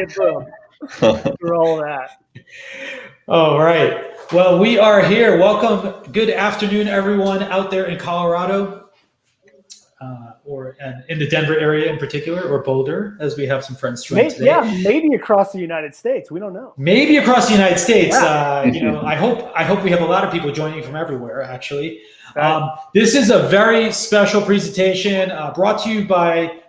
through all of that. All right. Well, we are here. Welcome. Good afternoon, everyone out there in Colorado, or in the Denver area in particular, or Boulder, as we have some friends join today. Yeah, maybe across the United States. We don't know. Maybe across the United States. Yeah. I hope we have a lot of people joining from everywhere. Actually, right. This is a very special presentation brought to you by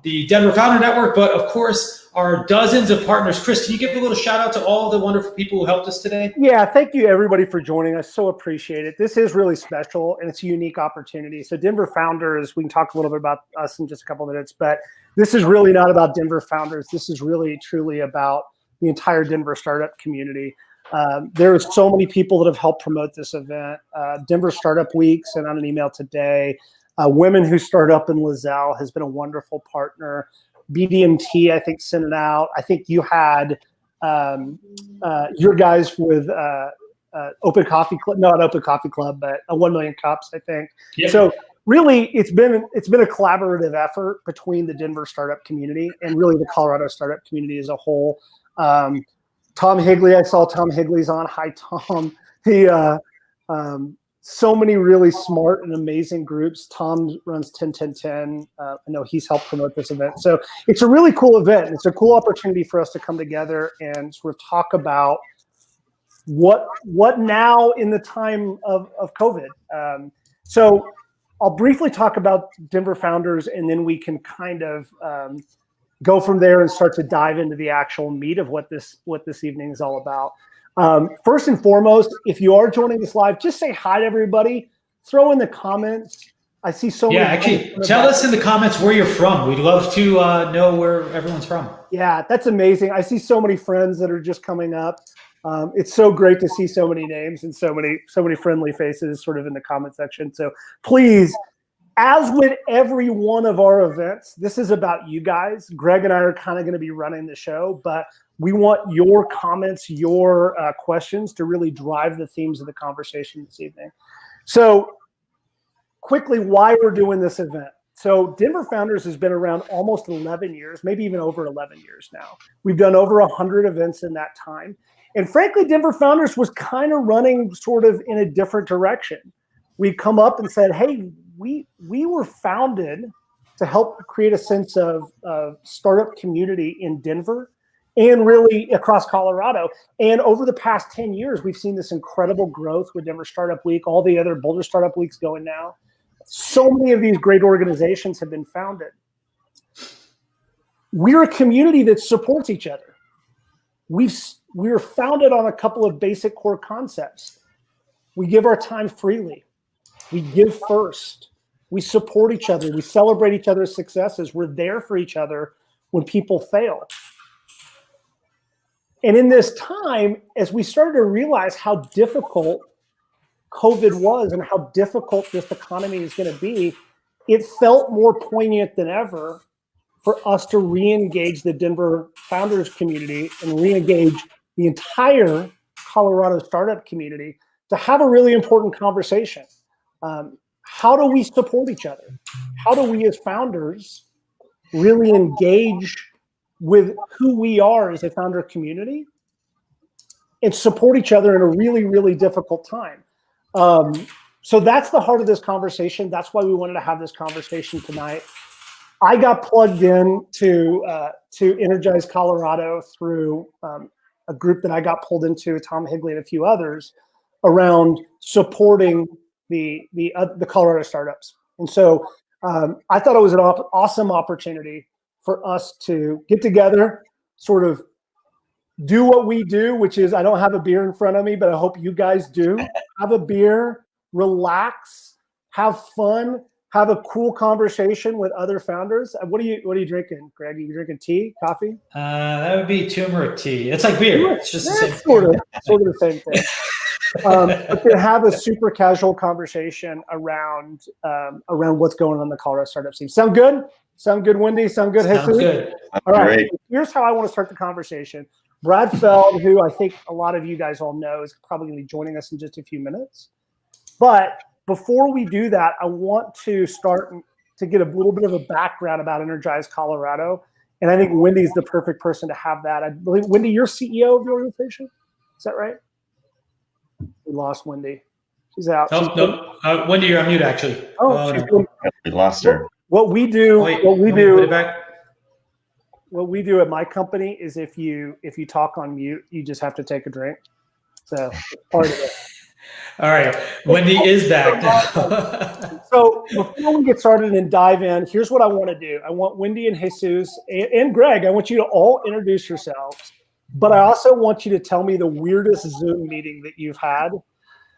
the Denver Founder Network, but of course, our dozens of partners. Chris, can you give a little shout out to all the wonderful people who helped us today? Yeah, thank you everybody for joining us. So appreciate it. This is really special and it's a unique opportunity. So Denver Founders, we can talk a little bit about us in just a couple of minutes, but this is really not about Denver Founders. This is really truly about the entire Denver startup community. There are so many people that have helped promote this event. Denver Startup Week sent out an email today. Women Who Start Up in Lozelle has been a wonderful partner. BDMT, I think, sent it out. I think you had your guys with Open Coffee Club, not Open Coffee Club, but 1 Million Cups, I think. Yep. So really, it's been a collaborative effort between the Denver startup community and really the Colorado startup community as a whole. Tom Higley, I saw Tom Higley's on. Hi, Tom. He so many really smart and amazing groups. Tom runs 10-10-10. I know he's helped promote this event. So it's a really cool event. It's a cool opportunity for us to come together and sort of talk about what now in the time of COVID. So I'll briefly talk about Denver Founders, and then we can kind of go from there and start to dive into the actual meat of what this evening is all about. First and foremost, if you are joining us live, just say hi to everybody. Throw in the comments. I see so many. Yeah, actually, tell us in the comments where you're from. We'd love to know where everyone's from. Yeah, that's amazing. I see so many friends that are just coming up. It's so great to see so many names and so many friendly faces sort of in the comment section. So please, as with every one of our events, this is about you guys. Greg and I are kind of going to be running the show, but we want your comments, your questions to really drive the themes of the conversation this evening. So quickly, why we're doing this event. So Denver Founders has been around almost 11 years, maybe even over 11 years now. We've done over 100 events in that time. And frankly, Denver Founders was kind of running sort of in a different direction. We'd come up and said, hey, we were founded to help create a sense of startup community in Denver and really across Colorado. And over the past 10 years, we've seen this incredible growth with Denver Startup Week, all the other Boulder Startup Weeks going now. So many of these great organizations have been founded. We're a community that supports each other. We're founded on a couple of basic core concepts. We give our time freely. We give first. We support each other. We celebrate each other's successes. We're there for each other when people fail. And in this time, as we started to realize how difficult COVID was and how difficult this economy is going to be, it felt more poignant than ever for us to re-engage the Denver Founders community and re-engage the entire Colorado startup community to have a really important conversation. How do we support each other? How do we as founders really engage with who we are as a founder community and support each other in a really, really difficult time? So that's the heart of this conversation. That's why we wanted to have this conversation tonight. I got plugged in to Energize Colorado through a group that I got pulled into, Tom Higley and a few others, around supporting the Colorado startups. And so I thought it was an awesome opportunity for us to get together, sort of do what we do, which is, I don't have a beer in front of me, but I hope you guys do. Have a beer, relax, have fun, have a cool conversation with other founders. What are you drinking, Greg? Are you drinking tea, coffee? That would be turmeric tea. It's like beer. It's just the same sort of the same thing. But to have a super casual conversation around what's going on in the Colorado startup scene. Sound good? Sound good, Wendy? Sound good, Jesus? Sounds good. All right. Great. Here's how I want to start the conversation. Brad Feld, who I think a lot of you guys all know, is probably going to be joining us in just a few minutes. But before we do that, I want to start to get a little bit of a background about Energize Colorado And I think Wendy's the perfect person to have that. I believe, Wendy, you're CEO of the organization. Is that right? We lost Wendy. She's out. Oh, no. Wendy, you're on mute, actually. Oh, no. We lost her. What we do, Put it back. What we do at my company is if you talk on mute, you just have to take a drink. So it's part of it. All right, Wendy is back now. So before we get started and dive in, here's what I want to do. I want Wendy and Jesus and Greg, I want you to all introduce yourselves, but I also want you to tell me the weirdest Zoom meeting that you've had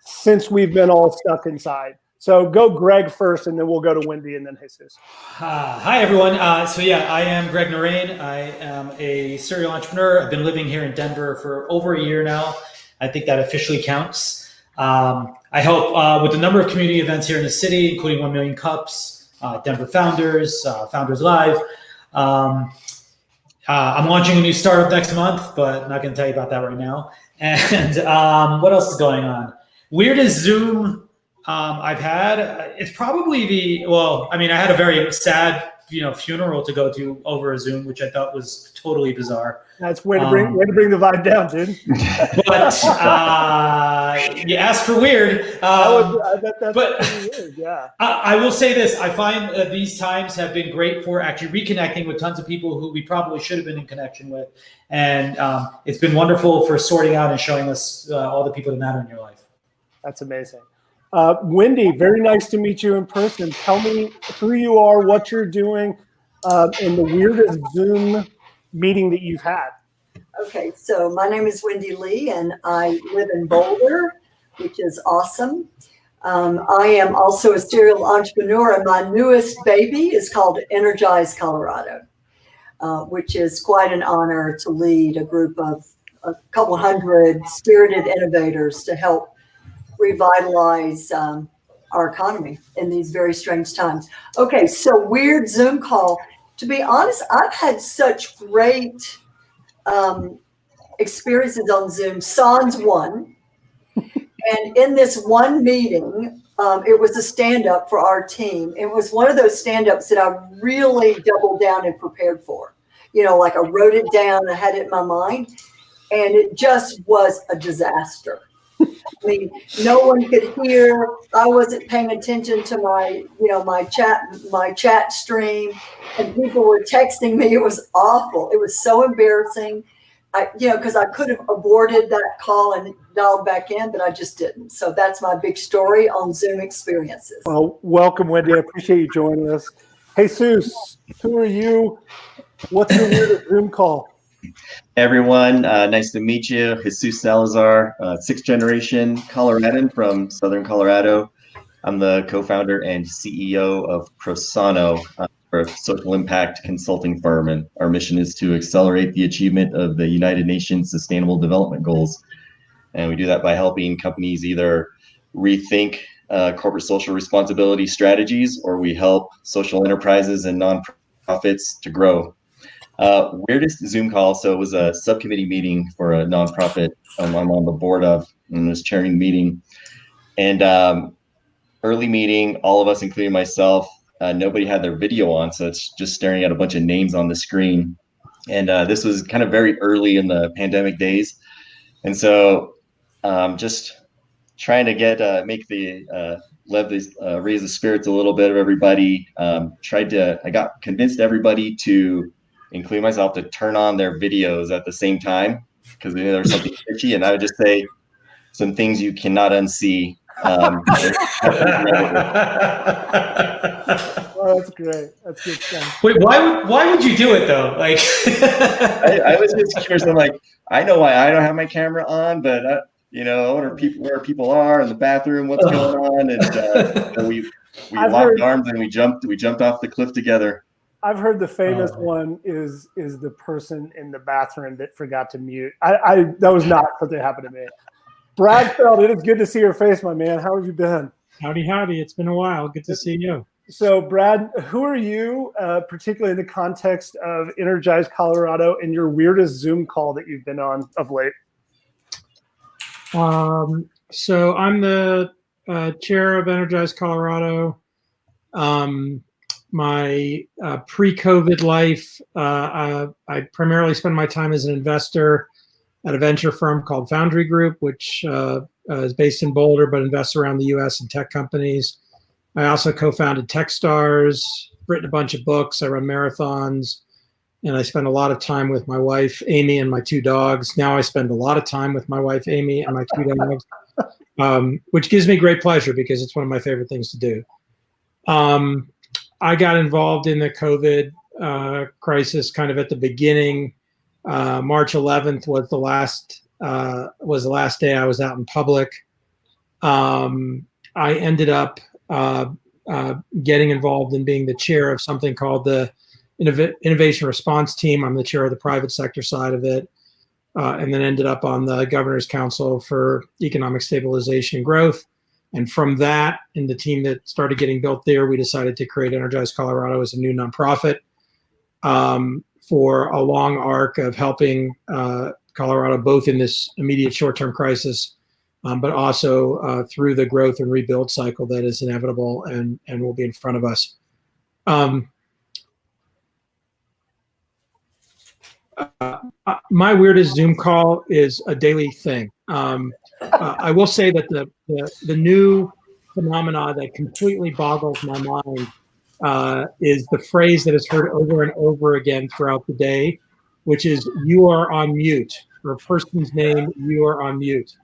since we've been all stuck inside. So go Greg first, and then we'll go to Wendy and then Jesus. Hi, everyone. So yeah, I am Greg Narain. I am a serial entrepreneur. I've been living here in Denver for over a year now. I think that officially counts. I help with a number of community events here in the city, including 1 Million Cups, Denver Founders, Founders Live. I'm launching a new startup next month, but I'm not going to tell you about that right now. And what else is going on? Weirdest Zoom I've had, it's probably I had a very sad, funeral to go to over a Zoom, which I thought was totally bizarre. That's way to bring the vibe down, dude. But you asked for weird. That's weird, yeah. I will say this: I find these times have been great for actually reconnecting with tons of people who we probably should have been in connection with, and it's been wonderful for sorting out and showing us all the people that matter in your life. That's amazing. Wendy, very nice to meet you in person. Tell me who you are, what you're doing, and the weirdest Zoom meeting that you've had. Okay, so my name is Wendy Lee, and I live in Boulder, which is awesome. I am also a serial entrepreneur, and my newest baby is called Energize Colorado, which is quite an honor to lead a group of a couple hundred spirited innovators to help revitalize our economy in these very strange times. Okay, so weird Zoom call. To be honest, I've had such great experiences on Zoom. Sans one. And in this one meeting, it was a stand-up for our team. It was one of those stand-ups that I really doubled down and prepared for. Like I wrote it down, I had it in my mind, and it just was a disaster. I mean, no one could hear. I wasn't paying attention to my chat stream, and people were texting me. It was awful. It was so embarrassing. Because I could have aborted that call and dialed back in, but I just didn't. So that's my big story on Zoom experiences. Well, welcome, Wendy. I appreciate you joining us. Jesus, who are you? What's your weirdest Zoom call? Everyone, nice to meet you. Jesus Salazar, sixth generation Coloradan from Southern Colorado. I'm the co-founder and CEO of Prosano, for a social impact consulting firm, and our mission is to accelerate the achievement of the United Nations Sustainable Development Goals. And we do that by helping companies either rethink corporate social responsibility strategies, or we help social enterprises and nonprofits to grow. Weirdest Zoom call. So it was a subcommittee meeting for a nonprofit I'm on the board of, and was chairing the meeting. And early meeting, all of us, including myself, nobody had their video on, so it's just staring at a bunch of names on the screen. And this was kind of very early in the pandemic days, and so just trying to get raise the spirits a little bit of everybody. I got convinced everybody to, including myself, to turn on their videos at the same time, because they knew there was something fishy, and I would just say some things you cannot unsee. Oh, that's great. That's good stuff. Wait, why would you do it though? Like, I was just curious. I'm like, I know why I don't have my camera on, but I wonder where people are in the bathroom, what's going on, and we locked arms and we jumped off the cliff together. I've heard the famous one is the person in the bathroom that forgot to mute. That was not something that happened to me. Brad Feld, it is good to see your face, my man. How have you been? Howdy. It's been a while. Good to see you. So, Brad, who are you, particularly in the context of Energize Colorado, and your weirdest Zoom call that you've been on of late? So I'm the chair of Energize Colorado. my pre-COVID life, I primarily spend my time as an investor at a venture firm called Foundry Group, which is based in Boulder, but invests around the U.S. in tech companies. I also co-founded Techstars, written a bunch of books. I run marathons, and I spend a lot of time with my wife, Amy, and my 2 dogs. Now I spend a lot of time with my wife, Amy, and my 2 dogs, which gives me great pleasure because it's one of my favorite things to do. I got involved in the COVID crisis kind of at the beginning. March 11th was the last day I was out in public. I ended up getting involved in being the chair of something called the Innovation Response Team. I'm the chair of the private sector side of it, and then ended up on the Governor's Council for Economic Stabilization and Growth. And from that, in the team that started getting built there, we decided to create Energize Colorado as a new nonprofit for a long arc of helping Colorado both in this immediate short-term crisis, but also through the growth and rebuild cycle that is inevitable and will be in front of us. My weirdest Zoom call is a daily thing. I will say that the new phenomena that completely boggles my mind is the phrase that is heard over and over again throughout the day, which is "you are on mute," or a person's name, "you are on mute."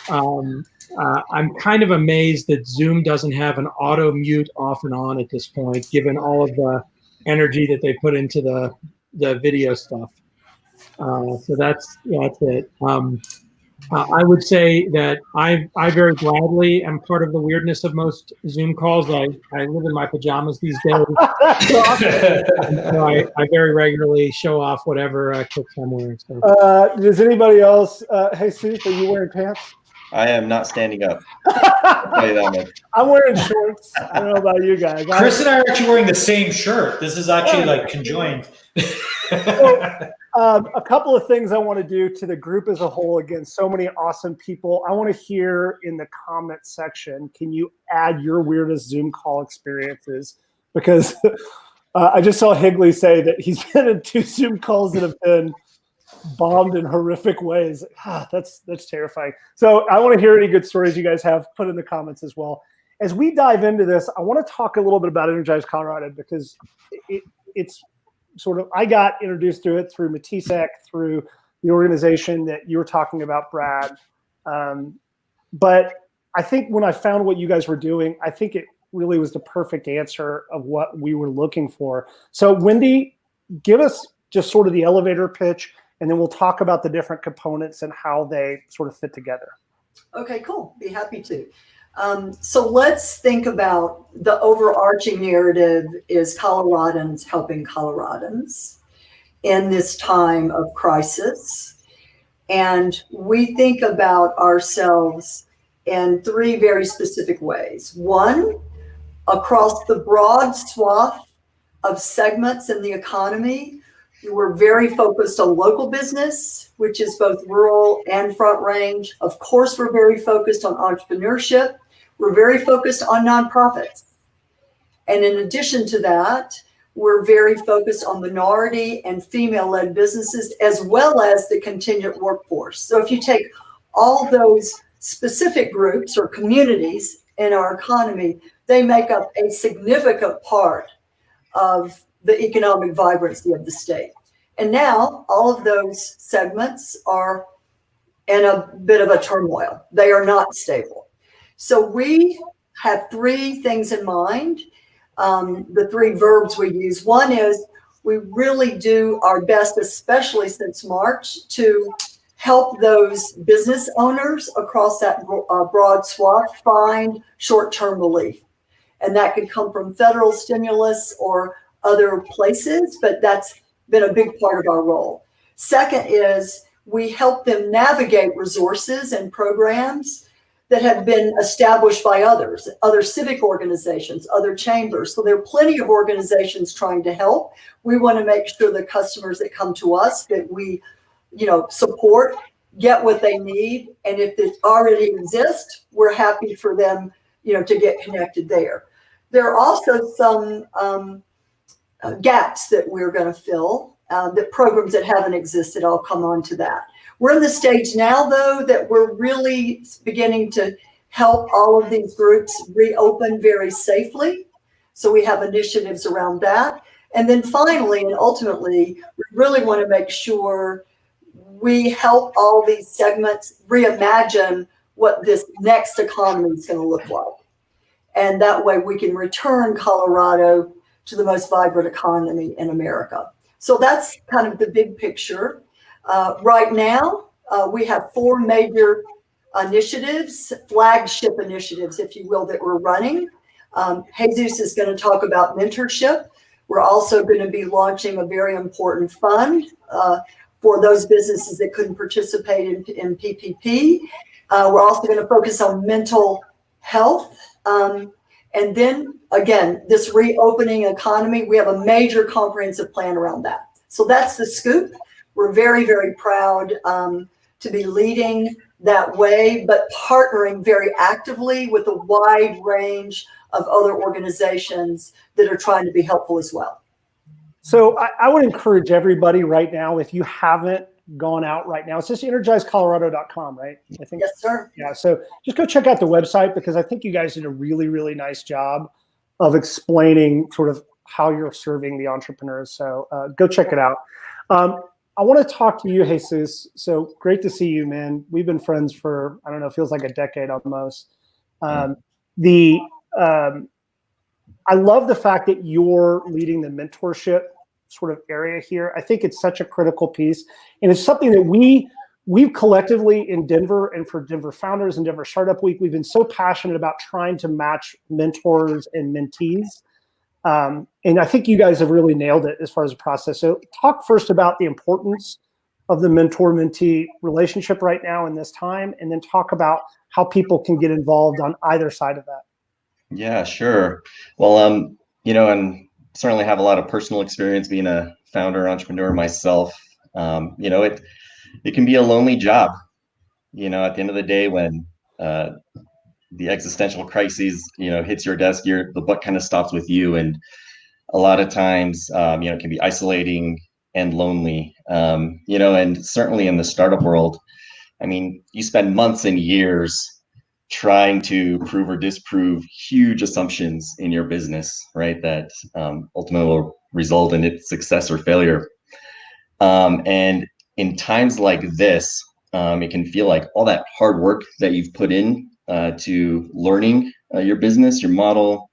I'm kind of amazed that Zoom doesn't have an auto mute off and on at this point, given all of the energy that they put into the video stuff. So that's it. I would say that I very gladly am part of the weirdness of most Zoom calls. I live in my pajamas these days. So I very regularly show off whatever kicks I'm wearing. So. Does anybody else, Jesus, are you wearing pants? I am not standing up. I'll tell you that much. I'm wearing shorts. I don't know about you guys. Chris and I are actually wearing the same shirt. This is actually like conjoined. So, a couple of things I want to do to the group as a whole. Again, so many awesome people. I want to hear in the comment section, can you add your weirdest Zoom call experiences? Because I just saw Higley say that he's been in 2 Zoom calls that have been bombed in horrific ways. That's terrifying. So I want to hear any good stories you guys have. Put in the comments as well. As we dive into this, I want to talk a little bit about Energize Colorado because it's sort of, I got introduced to it through Matisek, through the organization that you were talking about, Brad. But I think when I found what you guys were doing, I think it really was the perfect answer of what we were looking for. So Wendy, give us just sort of the elevator pitch, and then we'll talk about the different components and how they sort of fit together. Okay, cool. Be happy to. So let's think about the overarching narrative is Coloradans helping Coloradans in this time of crisis. And we think about ourselves in 3 very specific ways. One, across the broad swath of segments in the economy, we're very focused on local business, which is both rural and front range. Of course, we're very focused on entrepreneurship. We're very focused on nonprofits. And in addition to that, we're very focused on minority and female-led businesses, as well as the contingent workforce. So if you take all those specific groups or communities in our economy, they make up a significant part of the economic vibrancy of the state. And now all of those segments are in a bit of a turmoil. They are not stable. So we have 3 things in mind, the 3 verbs we use. One is we really do our best, especially since March, to help those business owners across that broad swath find short-term relief. And that could come from federal stimulus or other places, but that's been a big part of our role. Second is we help them navigate resources and programs that have been established by others, other civic organizations, other chambers. So there are plenty of organizations trying to help. We want to make sure the customers that come to us that we, support get what they need. And if it already exists, we're happy for them, to get connected there. There are also some gaps that we're going to fill, that programs that haven't existed. I'll come on to that. We're in the stage now, though, that we're really beginning to help all of these groups reopen very safely. So we have initiatives around that. And then finally, and ultimately, we really want to make sure we help all these segments reimagine what this next economy is going to look like. And that way we can return Colorado to the most vibrant economy in America. So that's kind of the big picture. Right now, we have 4 major initiatives, flagship initiatives, if you will, that we're running. Jesus is going to talk about mentorship. We're also going to be launching a very important fund for those businesses that couldn't participate in PPP. We're also going to focus on mental health. And then, again, this reopening economy, we have a major comprehensive plan around that. So that's the scoop. We're very, very proud to be leading that way, but partnering very actively with a wide range of other organizations that are trying to be helpful as well. So I would encourage everybody right now, if you haven't gone out right now, it's just energizecolorado.com, right? I think. Yes, sir. Yeah. So just go check out the website, because I think you guys did a really, really nice job of explaining sort of how you're serving the entrepreneurs. So go check it out. I want to talk to you, Jesus. So great to see you, man. We've been friends for, I don't know, feels like a decade almost. I love the fact that you're leading the mentorship sort of area here. I think it's such a critical piece, and it's something that we've collectively in Denver, and for Denver Founders and Denver Startup Week, we've been so passionate about trying to match mentors and mentees. And I think you guys have really nailed it as far as the process. So talk first about the importance of the mentor-mentee relationship right now in this time, and then talk about how people can get involved on either side of that. Yeah, sure. Well, and certainly have a lot of personal experience being a founder entrepreneur myself. It can be a lonely job. At the end of the day, when the existential crises, hits your desk, the buck kind of stops with you. And a lot of times, it can be isolating and lonely, and certainly in the startup world, I mean, you spend months and years trying to prove or disprove huge assumptions in your business, right? That ultimately will result in its success or failure. And in times like this, it can feel like all that hard work that you've put in to learning your business, your model,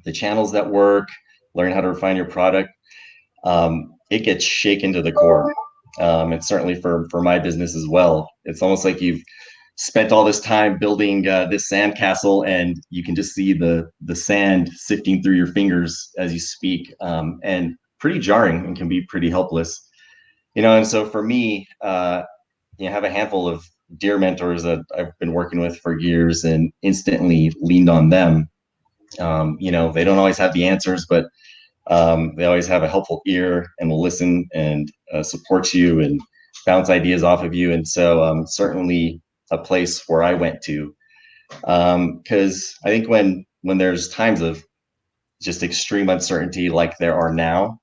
the channels that work, learn how to refine your product, it gets shaken to the core. And certainly for my business as well, it's almost like you've spent all this time building this sandcastle, and you can just see the sand sifting through your fingers as you speak, and pretty jarring, and can be pretty helpless. And so for me, I have a handful of dear mentors that I've been working with for years, and instantly leaned on them. They don't always have the answers, but they always have a helpful ear and will listen and support you and bounce ideas off of you. And so certainly a place where I went to, because I think when there's times of just extreme uncertainty like there are now,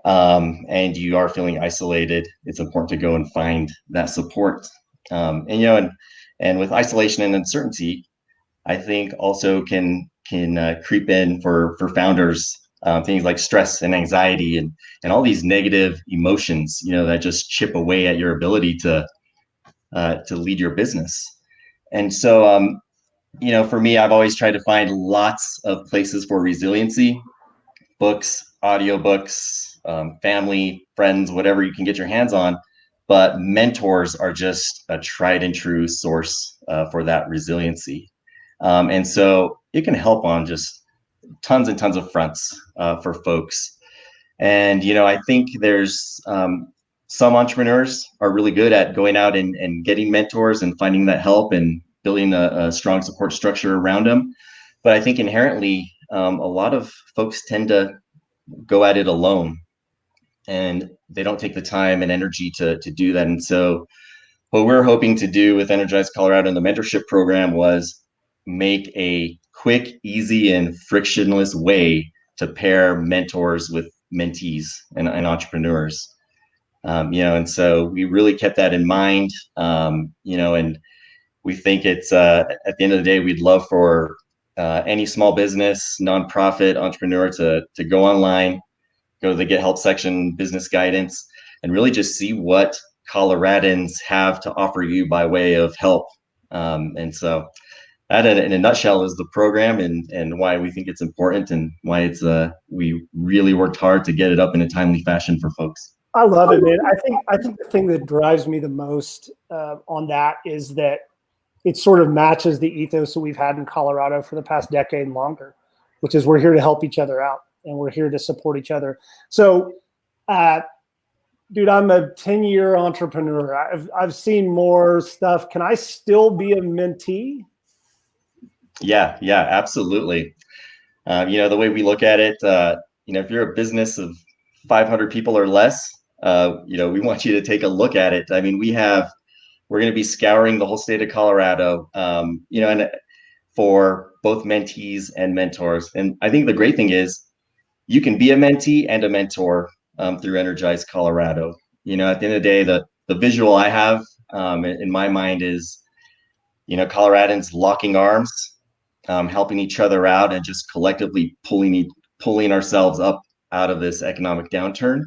and you are feeling isolated, it's important to go and find that support. And with isolation and uncertainty, I think also can creep in for founders, things like stress and anxiety and all these negative emotions, that just chip away at your ability to lead your business. And so, for me, I've always tried to find lots of places for resiliency: books, audiobooks, family, friends, whatever you can get your hands on. But mentors are just a tried and true source for that resiliency. And so it can help on just tons and tons of fronts for folks. And, I think there's some entrepreneurs are really good at going out and getting mentors and finding that help and building a strong support structure around them. But I think inherently, a lot of folks tend to go at it alone, and they don't take the time and energy to do that. And so what we're hoping to do with Energize Colorado and the mentorship program was make a quick, easy, and frictionless way to pair mentors with mentees and entrepreneurs. And so we really kept that in mind, and we think it's at the end of the day, we'd love for any small business, nonprofit entrepreneur to go online, go to the Get Help section, business guidance, and really just see what Coloradans have to offer you by way of help. And so that in a nutshell is the program and why we think it's important and why it's we really worked hard to get it up in a timely fashion for folks. I love it, man. I think the thing that drives me the most on that is that it sort of matches the ethos that we've had in Colorado for the past decade and longer, which is we're here to help each other out and we're here to support each other. So, dude, I'm a 10-year entrepreneur. I've seen more stuff. Can I still be a mentee? Yeah, absolutely. The way we look at it, if you're a business of 500 people or less, we want you to take a look at it. I mean, we're going to be scouring the whole state of Colorado, and for both mentees and mentors. And I think the great thing is you can be a mentee and a mentor through Energize Colorado. At the end of the day, the visual I have in my mind is, Coloradans locking arms, helping each other out, and just collectively pulling ourselves up out of this economic downturn.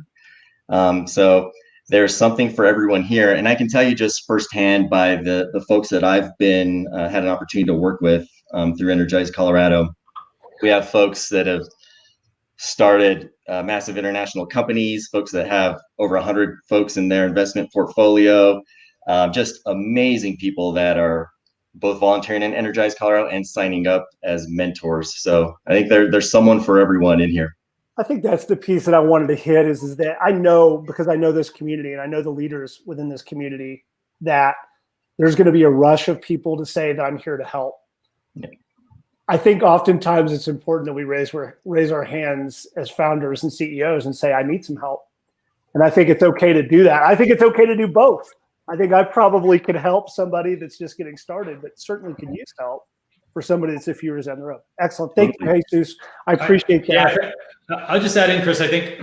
So there's something for everyone here. And I can tell you just firsthand by the folks that I've had an opportunity to work with through Energize Colorado. We have folks that have started massive international companies, folks that have over 100 folks in their investment portfolio, just amazing people that are both volunteering in Energize Colorado and signing up as mentors. So I think there's someone for everyone in here. I think that's the piece that I wanted to hit is that I know, because I know this community and I know the leaders within this community, that there's going to be a rush of people to say that I'm here to help. Yeah. I think oftentimes it's important that we raise our hands as founders and CEOs and say, I need some help. And I think it's okay to do that. I think it's okay to do both. I think I probably could help somebody that's just getting started, but certainly could use help for somebody that's a few years down the road. Excellent. Thank you, Jesus. I appreciate that. Yeah, I'll just add in, Chris, I think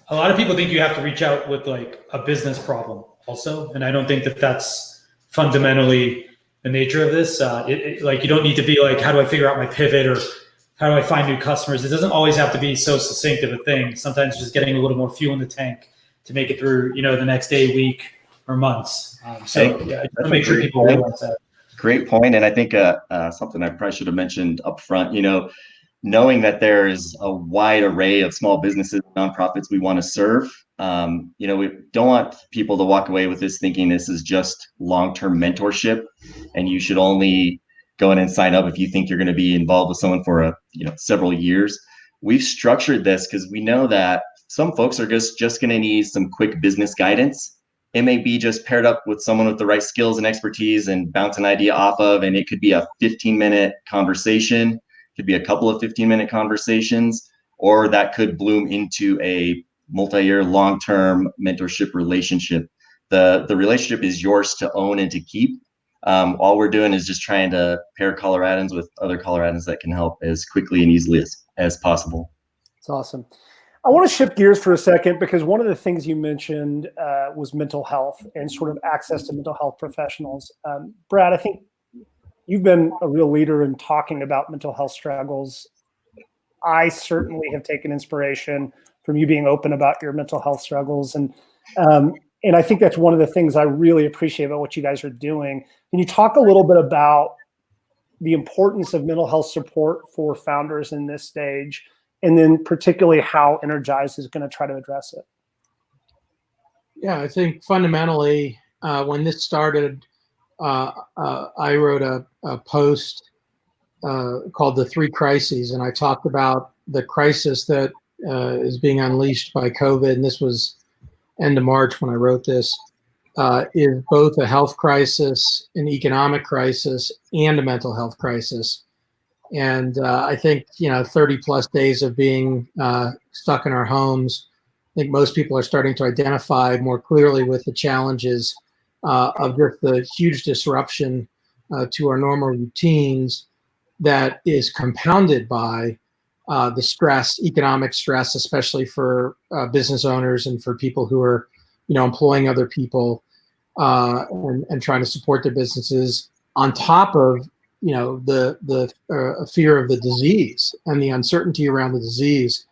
a lot of people think you have to reach out with like a business problem also. And I don't think that that's fundamentally the nature of this. Like you don't need to be like, how do I figure out my pivot or how do I find new customers? It doesn't always have to be so succinct of a thing. Sometimes just getting a little more fuel in the tank to make it through, the next day, week, or months. I just want to make sure people realize that. Great point. And I think something I probably should have mentioned up front, knowing that there's a wide array of small businesses, nonprofits we want to serve. We don't want people to walk away with this thinking this is just long-term mentorship and you should only go in and sign up if you think you're going to be involved with someone for several years. We've structured this because we know that some folks are just going to need some quick business guidance. It may be just paired up with someone with the right skills and expertise and bounce an idea off of, and it could be a 15-minute conversation, could be a couple of 15-minute conversations, or that could bloom into a multi-year, long-term mentorship relationship. The relationship is yours to own and to keep. All we're doing is just trying to pair Coloradans with other Coloradans that can help as quickly and easily as possible. That's awesome. I want to shift gears for a second because one of the things you mentioned was mental health and sort of access to mental health professionals. Brad, I think you've been a real leader in talking about mental health struggles. I certainly have taken inspiration from you being open about your mental health struggles. And I think that's one of the things I really appreciate about what you guys are doing. Can you talk a little bit about the importance of mental health support for founders in this stage? And then particularly how Energize is going to try to address it. Yeah, I think fundamentally, when this started, I wrote a post called The Three Crises, and I talked about the crisis that is being unleashed by COVID, and this was end of March when I wrote this, is both a health crisis, an economic crisis, and a mental health crisis. And I think, 30 plus days of being stuck in our homes, I think most people are starting to identify more clearly with the challenges of just the huge disruption to our normal routines. that is compounded by the stress, economic stress, especially for business owners and for people who are, employing other people and trying to support their businesses, on top of the fear of the disease and the uncertainty around the disease.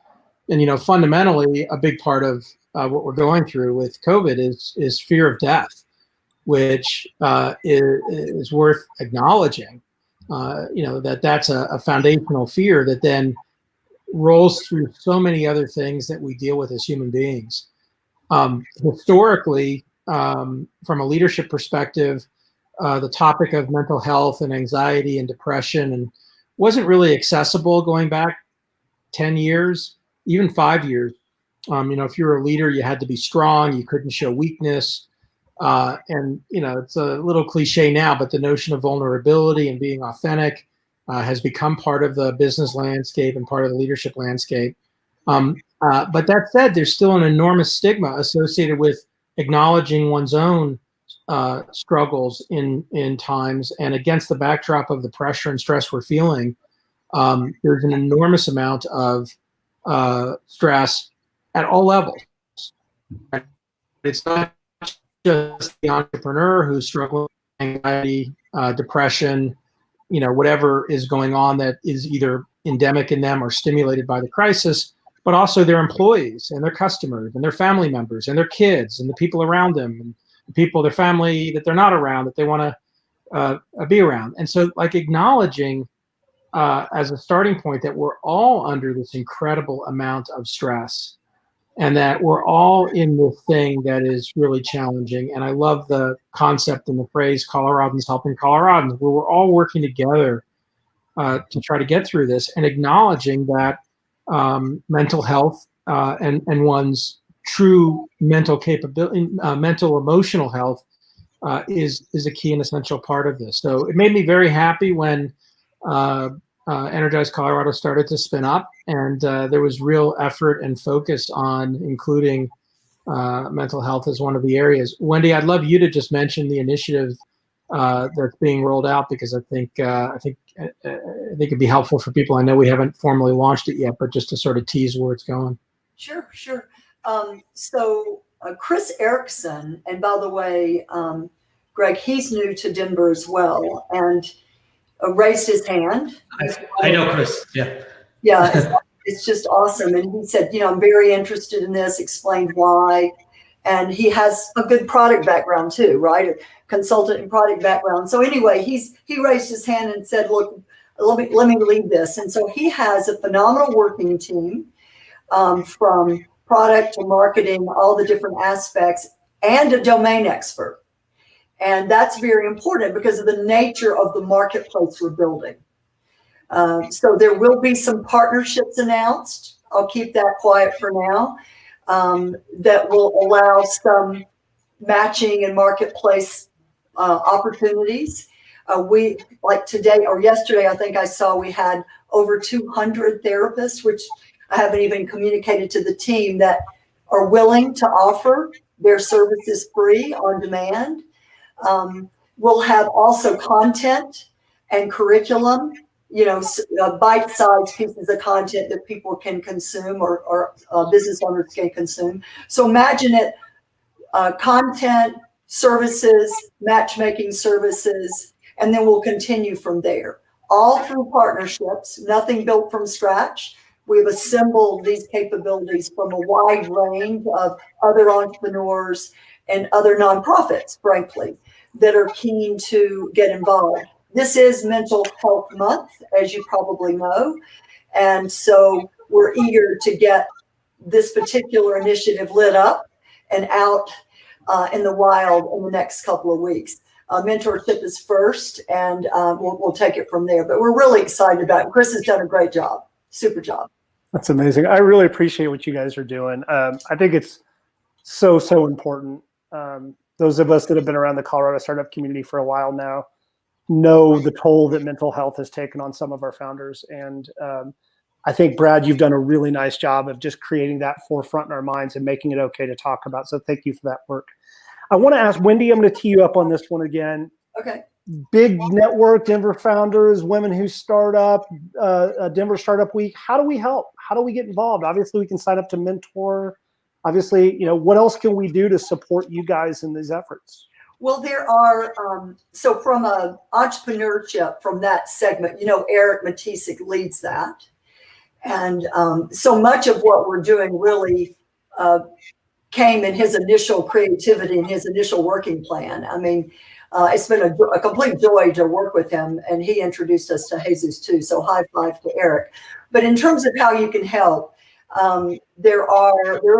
And fundamentally, a big part of what we're going through with COVID is fear of death, which is worth acknowledging. That's a foundational fear that then rolls through so many other things that we deal with as human beings. Historically, from a leadership perspective, the topic of mental health and anxiety and depression and wasn't really accessible going back 10 years, even 5 years. If you were a leader, you had to be strong. You couldn't show weakness. And it's a little cliche now, but the notion of vulnerability and being authentic has become part of the business landscape and part of the leadership landscape. But that said, there's still an enormous stigma associated with acknowledging one's own struggles in times, and against the backdrop of the pressure and stress we're feeling, there's an enormous amount of stress at all levels. It's not just the entrepreneur who's struggling with anxiety, depression, whatever is going on that is either endemic in them or stimulated by the crisis, but also their employees and their customers and their family members and their kids and the people around them and the people, their family that they're not around, that they want to be around. And so acknowledging as a starting point that we're all under this incredible amount of stress and that we're all in this thing that is really challenging. And I love the concept and the phrase Coloradans helping Coloradans, where we're all working together to try to get through this, and acknowledging that mental health and one's true mental capability, mental emotional health is a key and essential part of this. So it made me very happy when Energize Colorado started to spin up, and there was real effort and focus on including mental health as one of the areas. Wendy, I'd love you to just mention the initiative that's being rolled out, because I think it'd be helpful for people. I know we haven't formally launched it yet, but just to sort of tease where it's going. Sure. So Chris Erickson, and by the way, Greg, he's new to Denver as well, and raised his hand. I know Chris. Yeah. Yeah, it's just awesome. And he said, I'm very interested in this, explained why. And he has a good product background too, right? A consultant and product background. So anyway, he raised his hand and said, look, let me lead this. And so he has a phenomenal working team from product to marketing, all the different aspects, and a domain expert. And that's very important because of the nature of the marketplace we're building. So there will be some partnerships announced. I'll keep that quiet for now. That will allow some matching and marketplace opportunities. We, like today or yesterday, I think I saw we had over 200 therapists, which I haven't even communicated to the team, that are willing to offer their services free on demand. We'll have also content and curriculum, bite-sized pieces of content that people can consume or business owners can consume. So imagine it, content, services, matchmaking services, and then we'll continue from there. All through partnerships, nothing built from scratch. We've assembled these capabilities from a wide range of other entrepreneurs and other nonprofits, frankly, that are keen to get involved. This is Mental Health Month, as you probably know. And so we're eager to get this particular initiative lit up and out in the wild in the next couple of weeks. Mentorship is first, and we'll take it from there. But we're really excited about it. Chris has done a great job, super job. That's amazing. I really appreciate what you guys are doing. I think it's so important. Those of us that have been around the Colorado startup community for a while now know the toll that mental health has taken on some of our founders. And I think, Brad, you've done a really nice job of just creating that forefront in our minds and making it okay to talk about. So thank you for that work. I want to ask Wendy, I'm going to tee you up on this one again. Okay. big network, Denver Founders, Women Who Start Up, Denver Startup Week. How do we help? How do we get involved? Obviously, we can sign up to mentor. Obviously, what else can we do to support you guys in these efforts? Well, there are, so from a entrepreneurship, from that segment, Eric Matisik leads that. And so much of what we're doing really came in his initial creativity and his initial working plan. I mean, it's been a complete joy to work with him, and he introduced us to Jesus too. So high five to Eric. But in terms of how you can help, there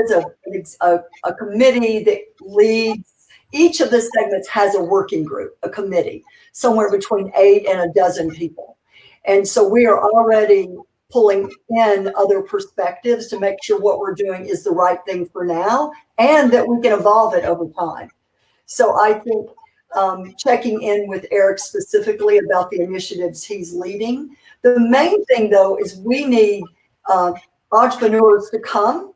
is a committee that leads. Each of the segments has a working group, a committee, somewhere between 8 and 12 people. And so we are already pulling in other perspectives to make sure what we're doing is the right thing for now and that we can evolve it over time. So I think checking in with Eric specifically about the initiatives he's leading. The main thing, though, is we need entrepreneurs to come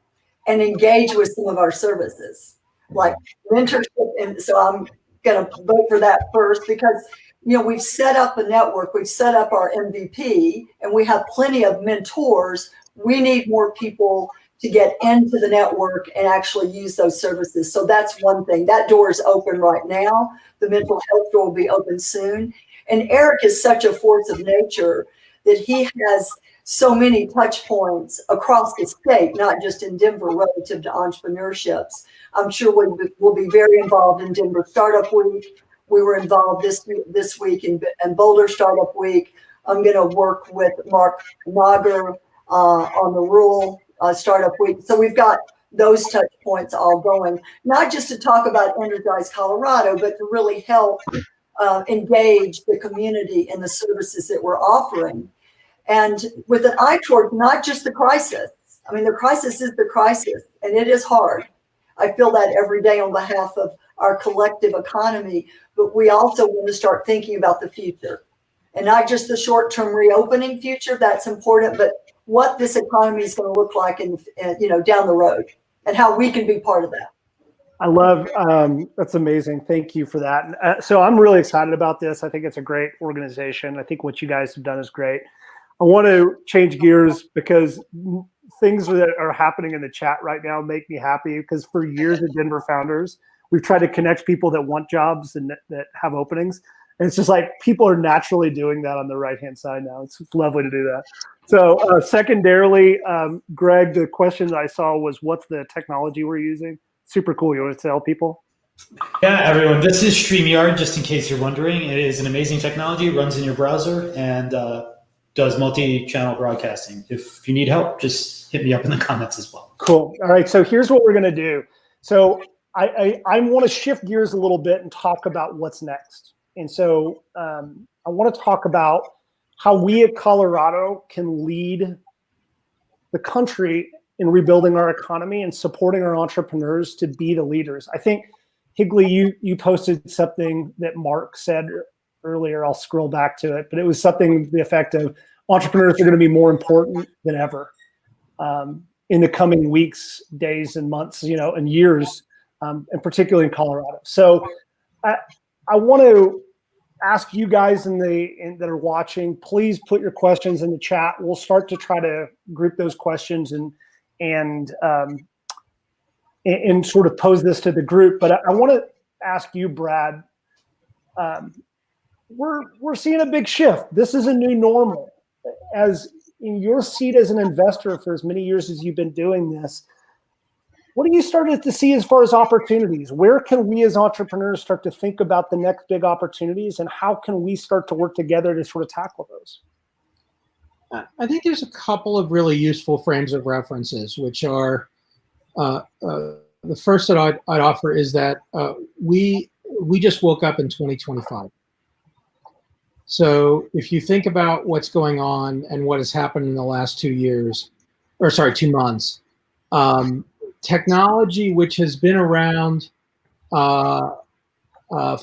and engage with some of our services, like mentorship. And so I'm going to vote for that first because, we've set up a network, we've set up our MVP, and we have plenty of mentors. We need more people to get into the network and actually use those services. So that's one thing. That door is open right now. The mental health door will be open soon. And Eric is such a force of nature that he has so many touch points across the state, not just in Denver relative to entrepreneurships. I'm sure we'll be very involved in Denver Startup Week. We were involved this week in Boulder Startup Week. I'm going to work with Mark Nagar on the Rural Startup Week. So we've got those touch points all going, not just to talk about Energize Colorado, but to really help engage the community in the services that we're offering. And with an eye toward not just the crisis. I mean, the crisis is the crisis, and it is hard. I feel that every day on behalf of our collective economy, but we also want to start thinking about the future and not just the short-term reopening future. That's important, but what this economy is going to look like in down the road and how we can be part of that. I love, that's amazing. Thank you for that. So I'm really excited about this. I think it's a great organization. I think what you guys have done is great. I want to change gears because things that are happening in the chat right now make me happy because for years at Denver Founders, we've tried to connect people that want jobs and that have openings. And it's just like people are naturally doing that on the right-hand side now. It's lovely to do that. So secondarily, Greg, the question that I saw was, what's the technology we're using? Super cool. You want to tell people? Yeah, everyone, this is StreamYard, just in case you're wondering. It is an amazing technology, runs in your browser, and does multi-channel broadcasting. If you need help, just hit me up in the comments as well. Cool. All right, so here's what we're going to do. So I want to shift gears a little bit and talk about what's next. And so I want to talk about how we at Colorado can lead the country in rebuilding our economy and supporting our entrepreneurs to be the leaders. I think, Higley, you posted something that Mark said earlier. I'll scroll back to it, but it was something to the effect of entrepreneurs are going to be more important than ever in the coming weeks, days, and months, and years, and particularly in Colorado. So I want to ask you guys that are watching, please put your questions in the chat. We'll start to try to group those questions and sort of pose this to the group. But I want to ask you, Brad, we're seeing a big shift. This is a new normal. As in your seat as an investor for as many years as you've been doing this, what are you starting to see as far as opportunities? Where can we as entrepreneurs start to think about the next big opportunities, and how can we start to work together to sort of tackle those? I think there's a couple of really useful frames of references, which are the first that I'd offer is that we just woke up in 2025. So if you think about what's going on and what has happened in the last 2 months, technology, which has been around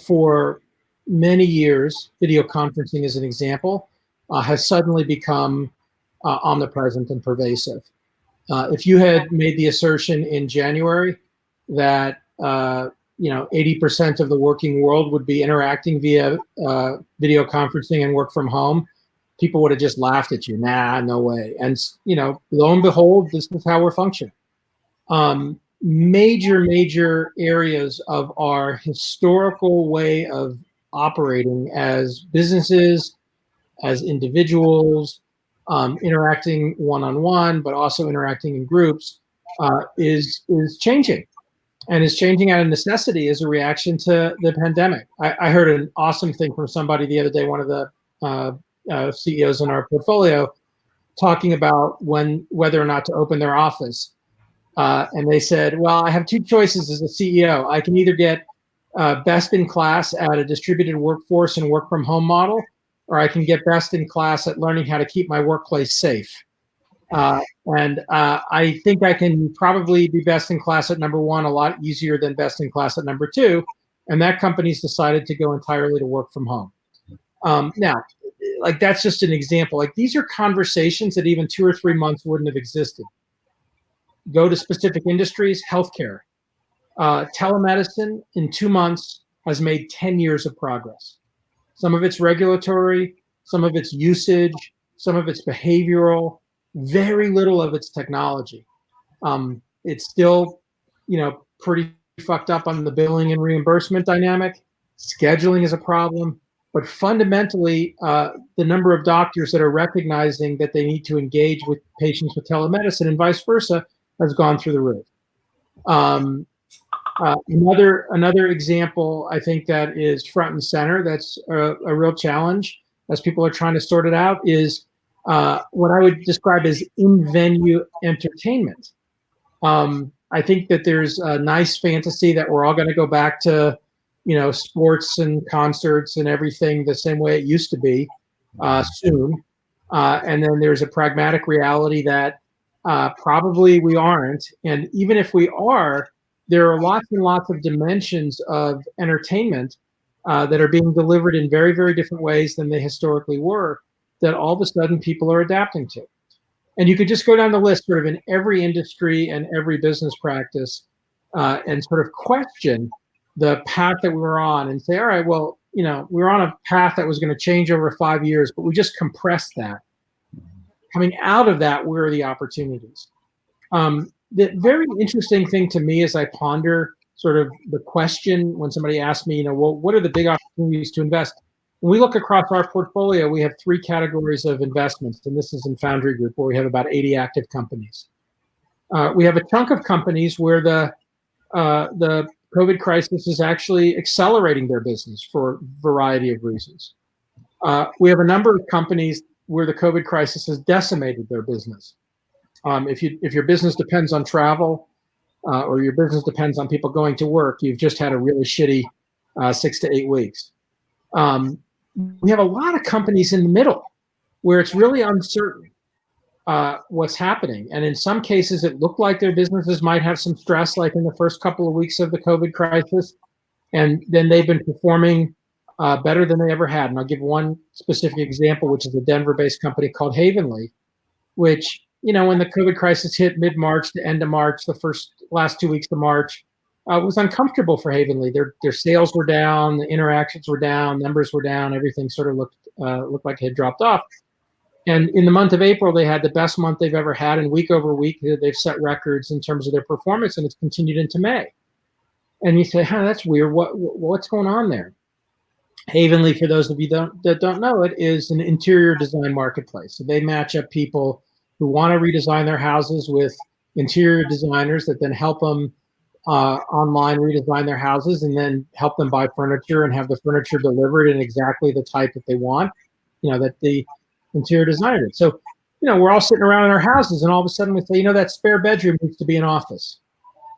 for many years, video conferencing as an example, has suddenly become omnipresent and pervasive. If you had made the assertion in January that 80% of the working world would be interacting via video conferencing and work from home, people would have just laughed at you. Nah, no way. And, lo and behold, this is how we're functioning. Major areas of our historical way of operating as businesses, as individuals, interacting one-on-one, but also interacting in groups, is changing. And is changing out of necessity as a reaction to the pandemic. I heard an awesome thing from somebody the other day, one of the CEOs in our portfolio, talking about whether or not to open their office. And they said, well, I have two choices as a CEO. I can either get best in class at a distributed workforce and work from home model, or I can get best in class at learning how to keep my workplace safe. And I think I can probably be best in class at number one a lot easier than best in class at number two. And that company's decided to go entirely to work from home. Now, like, that's just an example. Like, these are conversations that even 2 or 3 months wouldn't have existed. Go to specific industries, healthcare. Telemedicine in 2 months has made 10 years of progress. Some of it's regulatory, some of it's usage, some of it's behavioral, very little of its technology. It's still, pretty fucked up on the billing and reimbursement dynamic. Scheduling is a problem, but fundamentally, the number of doctors that are recognizing that they need to engage with patients with telemedicine and vice versa has gone through the roof. Another example, I think, that is front and center, that's a real challenge as people are trying to sort it out, is what I would describe as in-venue entertainment. I think that there's a nice fantasy that we're all going to go back to, sports and concerts and everything the same way it used to be soon. And then there's a pragmatic reality that probably we aren't. And even if we are, there are lots and lots of dimensions of entertainment that are being delivered in very, very different ways than they historically were, that all of a sudden people are adapting to. And you could just go down the list sort of in every industry and every business practice and sort of question the path that we were on and say, all right, well, we were on a path that was going to change over 5 years, but we just compressed that. Coming out of that, where are the opportunities? The very interesting thing to me as I ponder sort of the question when somebody asks me, well, what are the big opportunities to invest? When we look across our portfolio, we have 3 categories of investments, and this is in Foundry Group, where we have about 80 active companies. We have a chunk of companies where the COVID crisis is actually accelerating their business for a variety of reasons. We have a number of companies where the COVID crisis has decimated their business. If your business depends on travel or your business depends on people going to work, you've just had a really shitty 6 to 8 weeks. We have a lot of companies in the middle where it's really uncertain what's happening. And in some cases, it looked like their businesses might have some stress, like in the first couple of weeks of the COVID crisis. And then they've been performing better than they ever had. And I'll give one specific example, which is a Denver-based company called Havenly, which, when the COVID crisis hit mid-March to end of March, the last 2 weeks of March, was uncomfortable for Havenly. Their sales were down, the interactions were down, numbers were down, everything sort of looked like it had dropped off. And in the month of April, they had the best month they've ever had, and week over week, they've set records in terms of their performance, and it's continued into May. And you say, that's weird. What's going on there? Havenly, for those of you that don't know it, is an interior design marketplace. So they match up people who want to redesign their houses with interior designers that then help them online redesign their houses and then help them buy furniture and have the furniture delivered in exactly the type that they want, that the interior designer did. So, we're all sitting around in our houses and all of a sudden we say, that spare bedroom needs to be an office.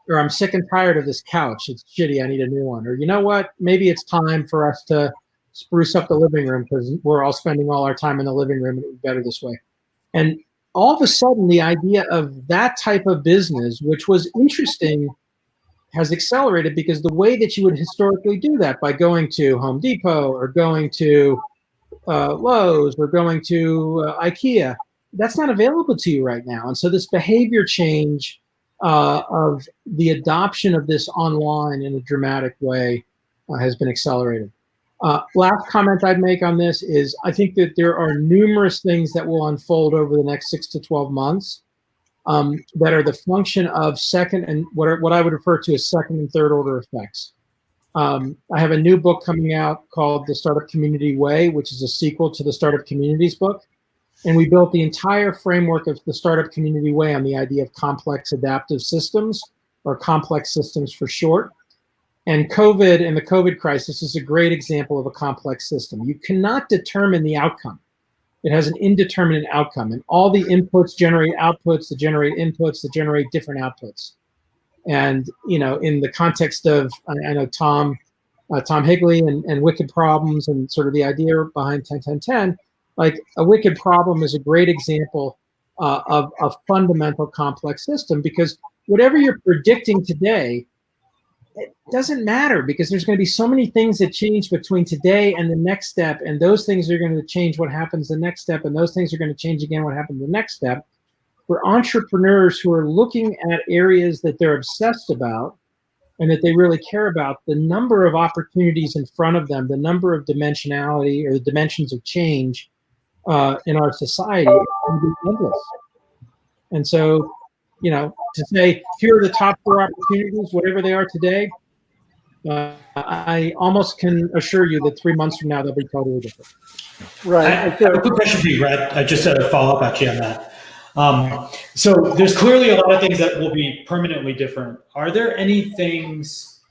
Or I'm sick and tired of this couch. It's shitty. I need a new one. Or you know what? Maybe it's time for us to spruce up the living room because we're all spending all our time in the living room and it would be better this way. And all of a sudden, the idea of that type of business, which was interesting, has accelerated because the way that you would historically do that by going to Home Depot or going to Lowe's or going to IKEA, that's not available to you right now. And so this behavior change of the adoption of this online in a dramatic way has been accelerated. Last comment I'd make on this is I think that there are numerous things that will unfold over the next 6 to 12 months that are the function of second and what I would refer to as second and third order effects. I have a new book coming out called The Startup Community Way, which is a sequel to the Startup Communities book. And we built the entire framework of the Startup Community Way on the idea of complex adaptive systems, or complex systems for short. And COVID and the COVID crisis is a great example of a complex system. You cannot determine the outcome. It has an indeterminate outcome, and all the inputs generate outputs that generate inputs that generate different outputs. And, you know, in the context of, I know Tom Higley and Wicked Problems and sort of the idea behind 10-10-10, like a wicked problem is a great example of a fundamental complex system, because whatever you're predicting today, it doesn't matter, because there's going to be so many things that change between today and the next step, and those things are going to change what happens the next step, and those things are going to change again what happens the next step. For entrepreneurs who are looking at areas that they're obsessed about and that they really care about, the number of opportunities in front of them, the number of dimensionality or the dimensions of change in our society is going to be endless. And so, you know, to say, here are the top 4 opportunities, whatever they are today, I almost can assure you that 3 months from now, they'll be totally different. Right. I have a quick question for you, Brad. Just a follow-up actually on that. So there's clearly a lot of things that will be permanently different. Are there any things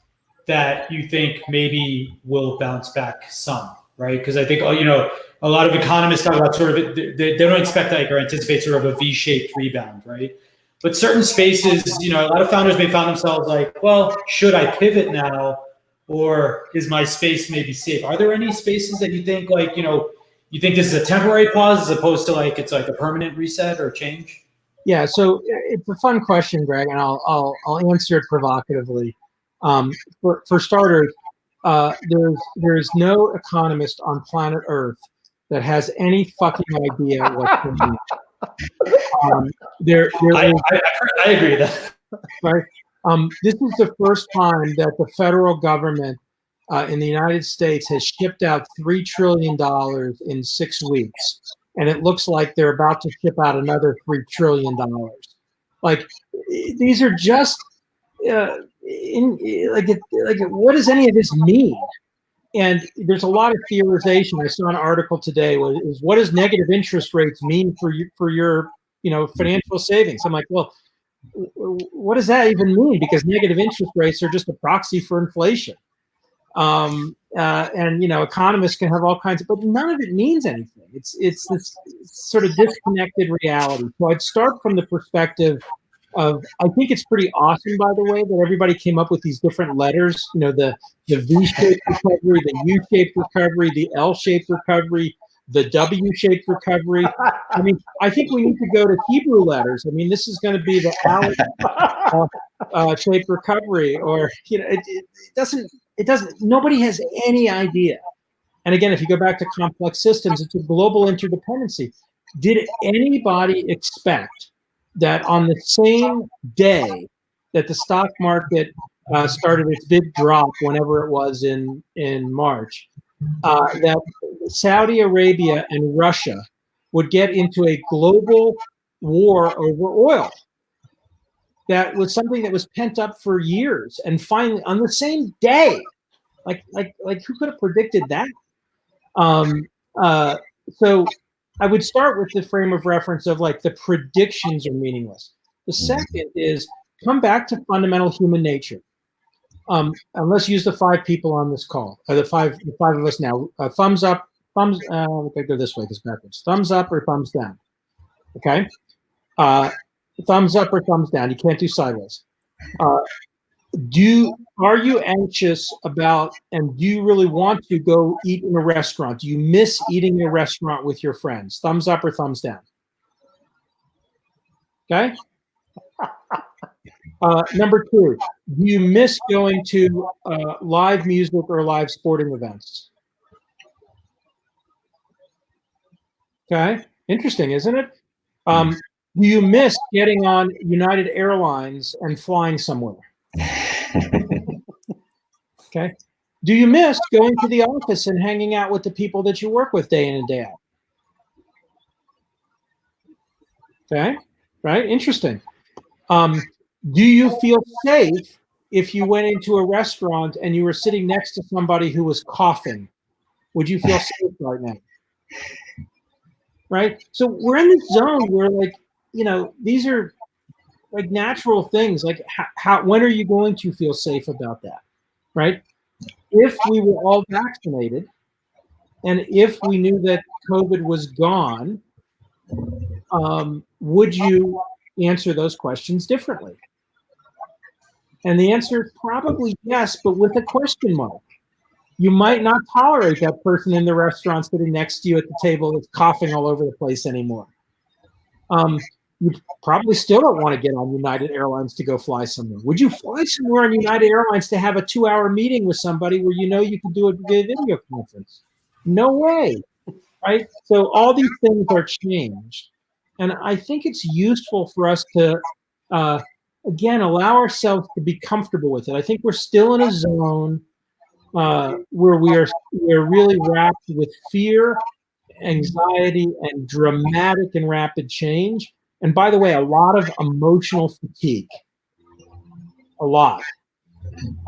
that you think maybe will bounce back some, right? Because I think, you know, a lot of economists talk about sort of, they don't expect like or anticipate sort of a V-shaped rebound, right? But certain spaces, you know, a lot of founders may find themselves like, well, should I pivot now, or is my space maybe safe? Are there any spaces that you think like, you know, you think this is a temporary pause as opposed to like it's like a permanent reset or change? Yeah, so it's a fun question, Greg, and I'll answer it provocatively. For starters, there's no economist on planet Earth that has any fucking idea what's going on. I agree with that. Right. This is the first time that the federal government in the United States has shipped out $3 trillion in 6 weeks, and it looks like they're about to ship out another $3 trillion. Like, these are just what does any of this mean? And there's a lot of theorization. I saw an article today was what does negative interest rates mean for your you know, financial savings? I'm like, well, what does that even mean? Because negative interest rates are just a proxy for inflation. And you know, economists can have all kinds of, but none of it means anything. It's this sort of disconnected reality. So I'd start from the perspective of, I think it's pretty awesome, by the way, that everybody came up with these different letters. You know, the V-shaped recovery, the U-shaped recovery, the L-shaped recovery, the W-shaped recovery. I mean, I think we need to go to Hebrew letters. I mean, this is going to be the L-shaped recovery, or, you know, it doesn't, nobody has any idea. And again, if you go back to complex systems, it's a global interdependency. Did anybody expect that on the same day that the stock market started its big drop, whenever it was in March, that Saudi Arabia and Russia would get into a global war over oil? That was something that was pent up for years, and finally, on the same day, like who could have predicted that? So I would start with the frame of reference of like the predictions are meaningless. The second is come back to fundamental human nature. And let's use the 5 people on this call, or the five of us now. Thumbs up, thumbs. Okay, go this way because backwards. Thumbs up or thumbs down. Okay. Thumbs up or thumbs down. You can't do sideways. Are you anxious about, and do you really want to go eat in a restaurant? Do you miss eating in a restaurant with your friends? Thumbs up or thumbs down? Okay. Number 2, do you miss going to live music or live sporting events? Okay. Interesting, isn't it? Do you miss getting on United Airlines and flying somewhere? Okay. Do you miss going to the office and hanging out with the people that you work with day in and day out? Okay. Right. Interesting. Do you feel safe if you went into a restaurant and you were sitting next to somebody who was coughing? Would you feel safe right now? Right. So we're in this zone where, like, you know, these are like natural things. Like, when are you going to feel safe about that? Right. If we were all vaccinated and if we knew that COVID was gone, would you answer those questions differently? And the answer is probably yes, but with a question mark. You might not tolerate that person in the restaurant sitting next to you at the table that's coughing all over the place anymore. You probably still don't want to get on United Airlines to go fly somewhere. Would you fly somewhere on United Airlines to have a 2-hour meeting with somebody where you know you can do a video conference? No way, right? So all these things are changed. And I think it's useful for us to, again, allow ourselves to be comfortable with it. I think we're still in a zone where we're really wrapped with fear, anxiety, and dramatic and rapid change. And by the way, a lot of emotional fatigue. A lot.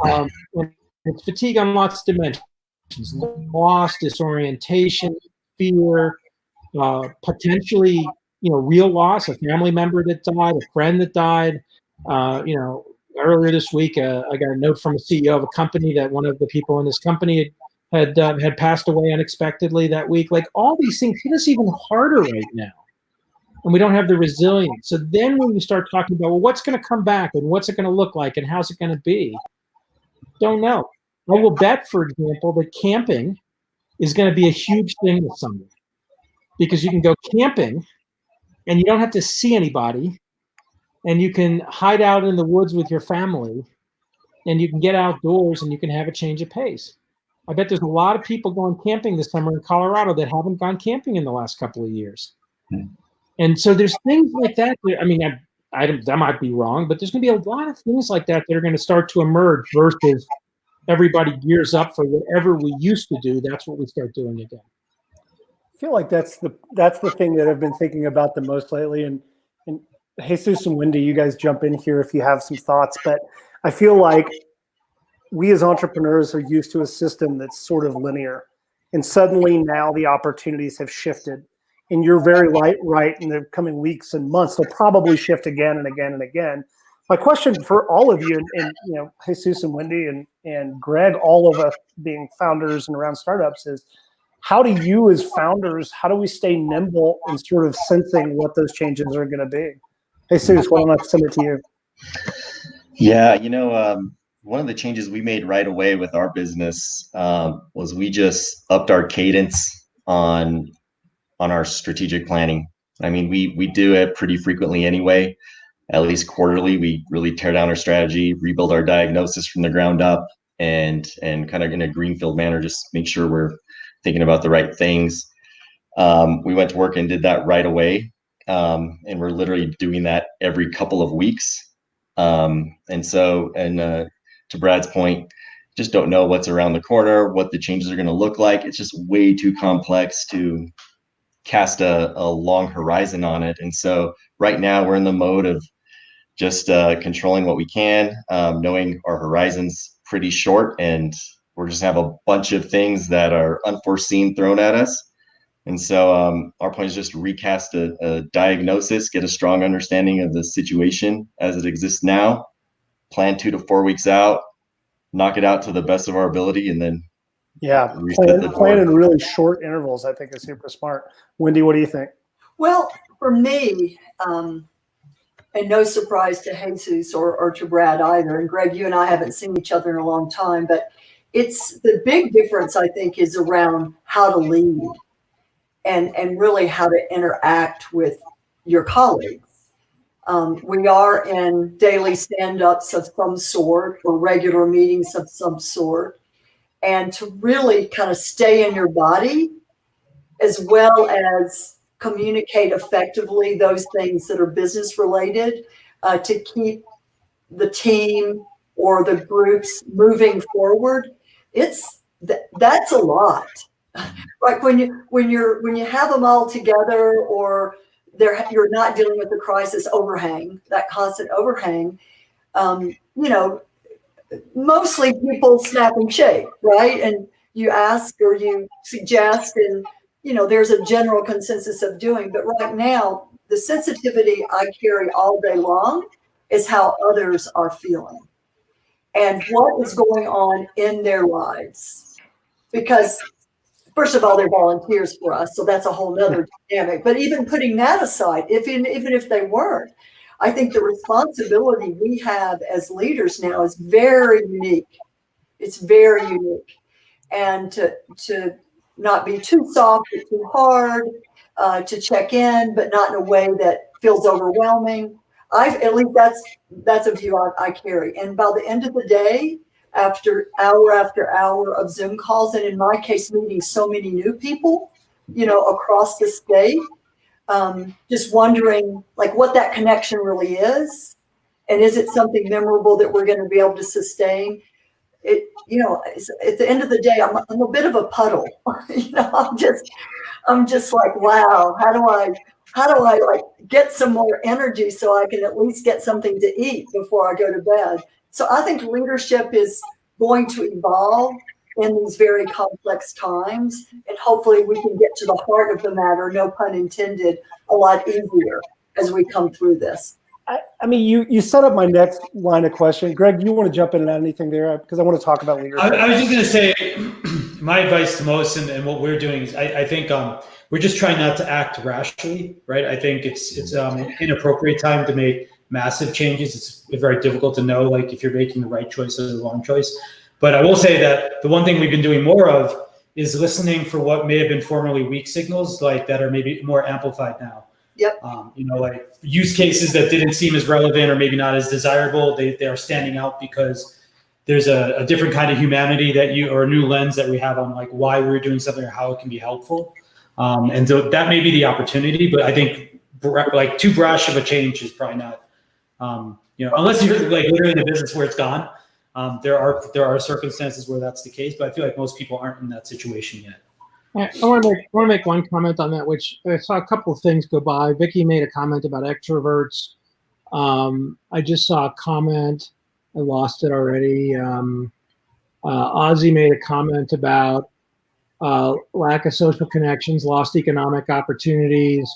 And it's fatigue on lots of dimensions. Loss, disorientation, fear, potentially, real loss, a family member that died, a friend that died. Earlier this week, I got a note from a CEO of a company that one of the people in this company had passed away unexpectedly that week. Like, all these things hit us even harder right now, and we don't have the resilience. So then when you start talking about, well, what's going to come back and what's it going to look like and how's it going to be? Don't know. I will bet, for example, that camping is going to be a huge thing this summer, because you can go camping and you don't have to see anybody, and you can hide out in the woods with your family, and you can get outdoors and you can have a change of pace. I bet there's a lot of people going camping this summer in Colorado that haven't gone camping in the last couple of years. And so there's things like that. I mean, that might be wrong, but there's going to be a lot of things like that that are going to start to emerge versus everybody gears up for whatever we used to do. That's what we start doing again. I feel like that's the thing that I've been thinking about the most lately. And Jesus and Wendy, you guys jump in here if you have some thoughts, but I feel like we as entrepreneurs are used to a system that's sort of linear, and suddenly now the opportunities have shifted. And you're very right, in the coming weeks and months, they'll probably shift again and again and again. My question for all of you, and Jesus and Wendy and Greg, all of us being founders and around startups, is how do you as founders, how do we stay nimble and sort of sensing what those changes are going to be? Jesus, why don't I send it to you? Yeah, one of the changes we made right away with our business was we just upped our cadence on our strategic planning. I mean, we do it pretty frequently anyway, at least quarterly. We really tear down our strategy, rebuild our diagnosis from the ground up, and kind of in a greenfield manner, just make sure we're thinking about the right things. We went to work and did that right away. And we're literally doing that every couple of weeks. To Brad's point, just don't know what's around the corner, what the changes are going to look like. It's just way too complex to cast a long horizon on it. And so right now we're in the mode of just controlling what we can, knowing our horizon's pretty short, and we're just have a bunch of things that are unforeseen thrown at us. And so our point is just to recast a diagnosis, get a strong understanding of the situation as it exists now, plan 2 to 4 weeks out, knock it out to the best of our ability, and then plan in really short intervals, I think, is super smart. Wendy, what do you think? Well, for me, and no surprise to Jesus or to Brad either, and Greg, you and I haven't seen each other in a long time, but it's the big difference, I think, is around how to lead. And really how to interact with your colleagues. We are in daily stand-ups of some sort or regular meetings of some sort. And to really kind of stay in your body, as well as communicate effectively those things that are business related to keep the team or the groups moving forward, that's a lot. Like when you have them all together, or you're not dealing with the crisis overhang, that constant overhang. Mostly people snap and shake, right? And you ask or you suggest, and there's a general consensus of doing. But right now, the sensitivity I carry all day long is how others are feeling and what is going on in their lives. Because first of all, they're volunteers for us, so that's a whole nother dynamic. But even putting that aside, even if they weren't, I think the responsibility we have as leaders now is very unique. It's very unique. And to not be too soft or too hard, to check in, but not in a way that feels overwhelming. At least that's a view I carry. And by the end of the day, after hour of Zoom calls, and in my case, meeting so many new people, across the state, just wondering like what that connection really is, and is it something memorable that we're going to be able to sustain? At the end of the day, I'm a bit of a puddle. I'm just like, wow, how do I like get some more energy so I can at least get something to eat before I go to bed? So I think leadership is going to evolve in these very complex times, and hopefully we can get to the heart of the matter, no pun intended, a lot easier as we come through this. I mean, you set up my next line of question. Greg, you want to jump in and add anything there? Because I want to talk about leadership. I was just going to say, my advice to most and what we're doing is I think we're just trying not to act rashly, right? I think it's an inappropriate time to make massive changes. It's very difficult to know like if you're making the right choice or the wrong choice. But I will say that the one thing we've been doing more of is listening for what may have been formerly weak signals, like that are maybe more amplified now. Yep. Like use cases that didn't seem as relevant or maybe not as desirable, they are standing out because there's a different kind of humanity or a new lens that we have on like why we're doing something or how it can be helpful. And so that may be the opportunity, but I think like too brash of a change is probably not, unless you're like literally in a business where it's gone. There are circumstances where that's the case, but I feel like most people aren't in that situation yet. I want to make one comment on that, which I saw a couple of things go by. Vicky made a comment about extroverts. I just saw a comment. I lost it already. Ozzy made a comment about lack of social connections, lost economic opportunities,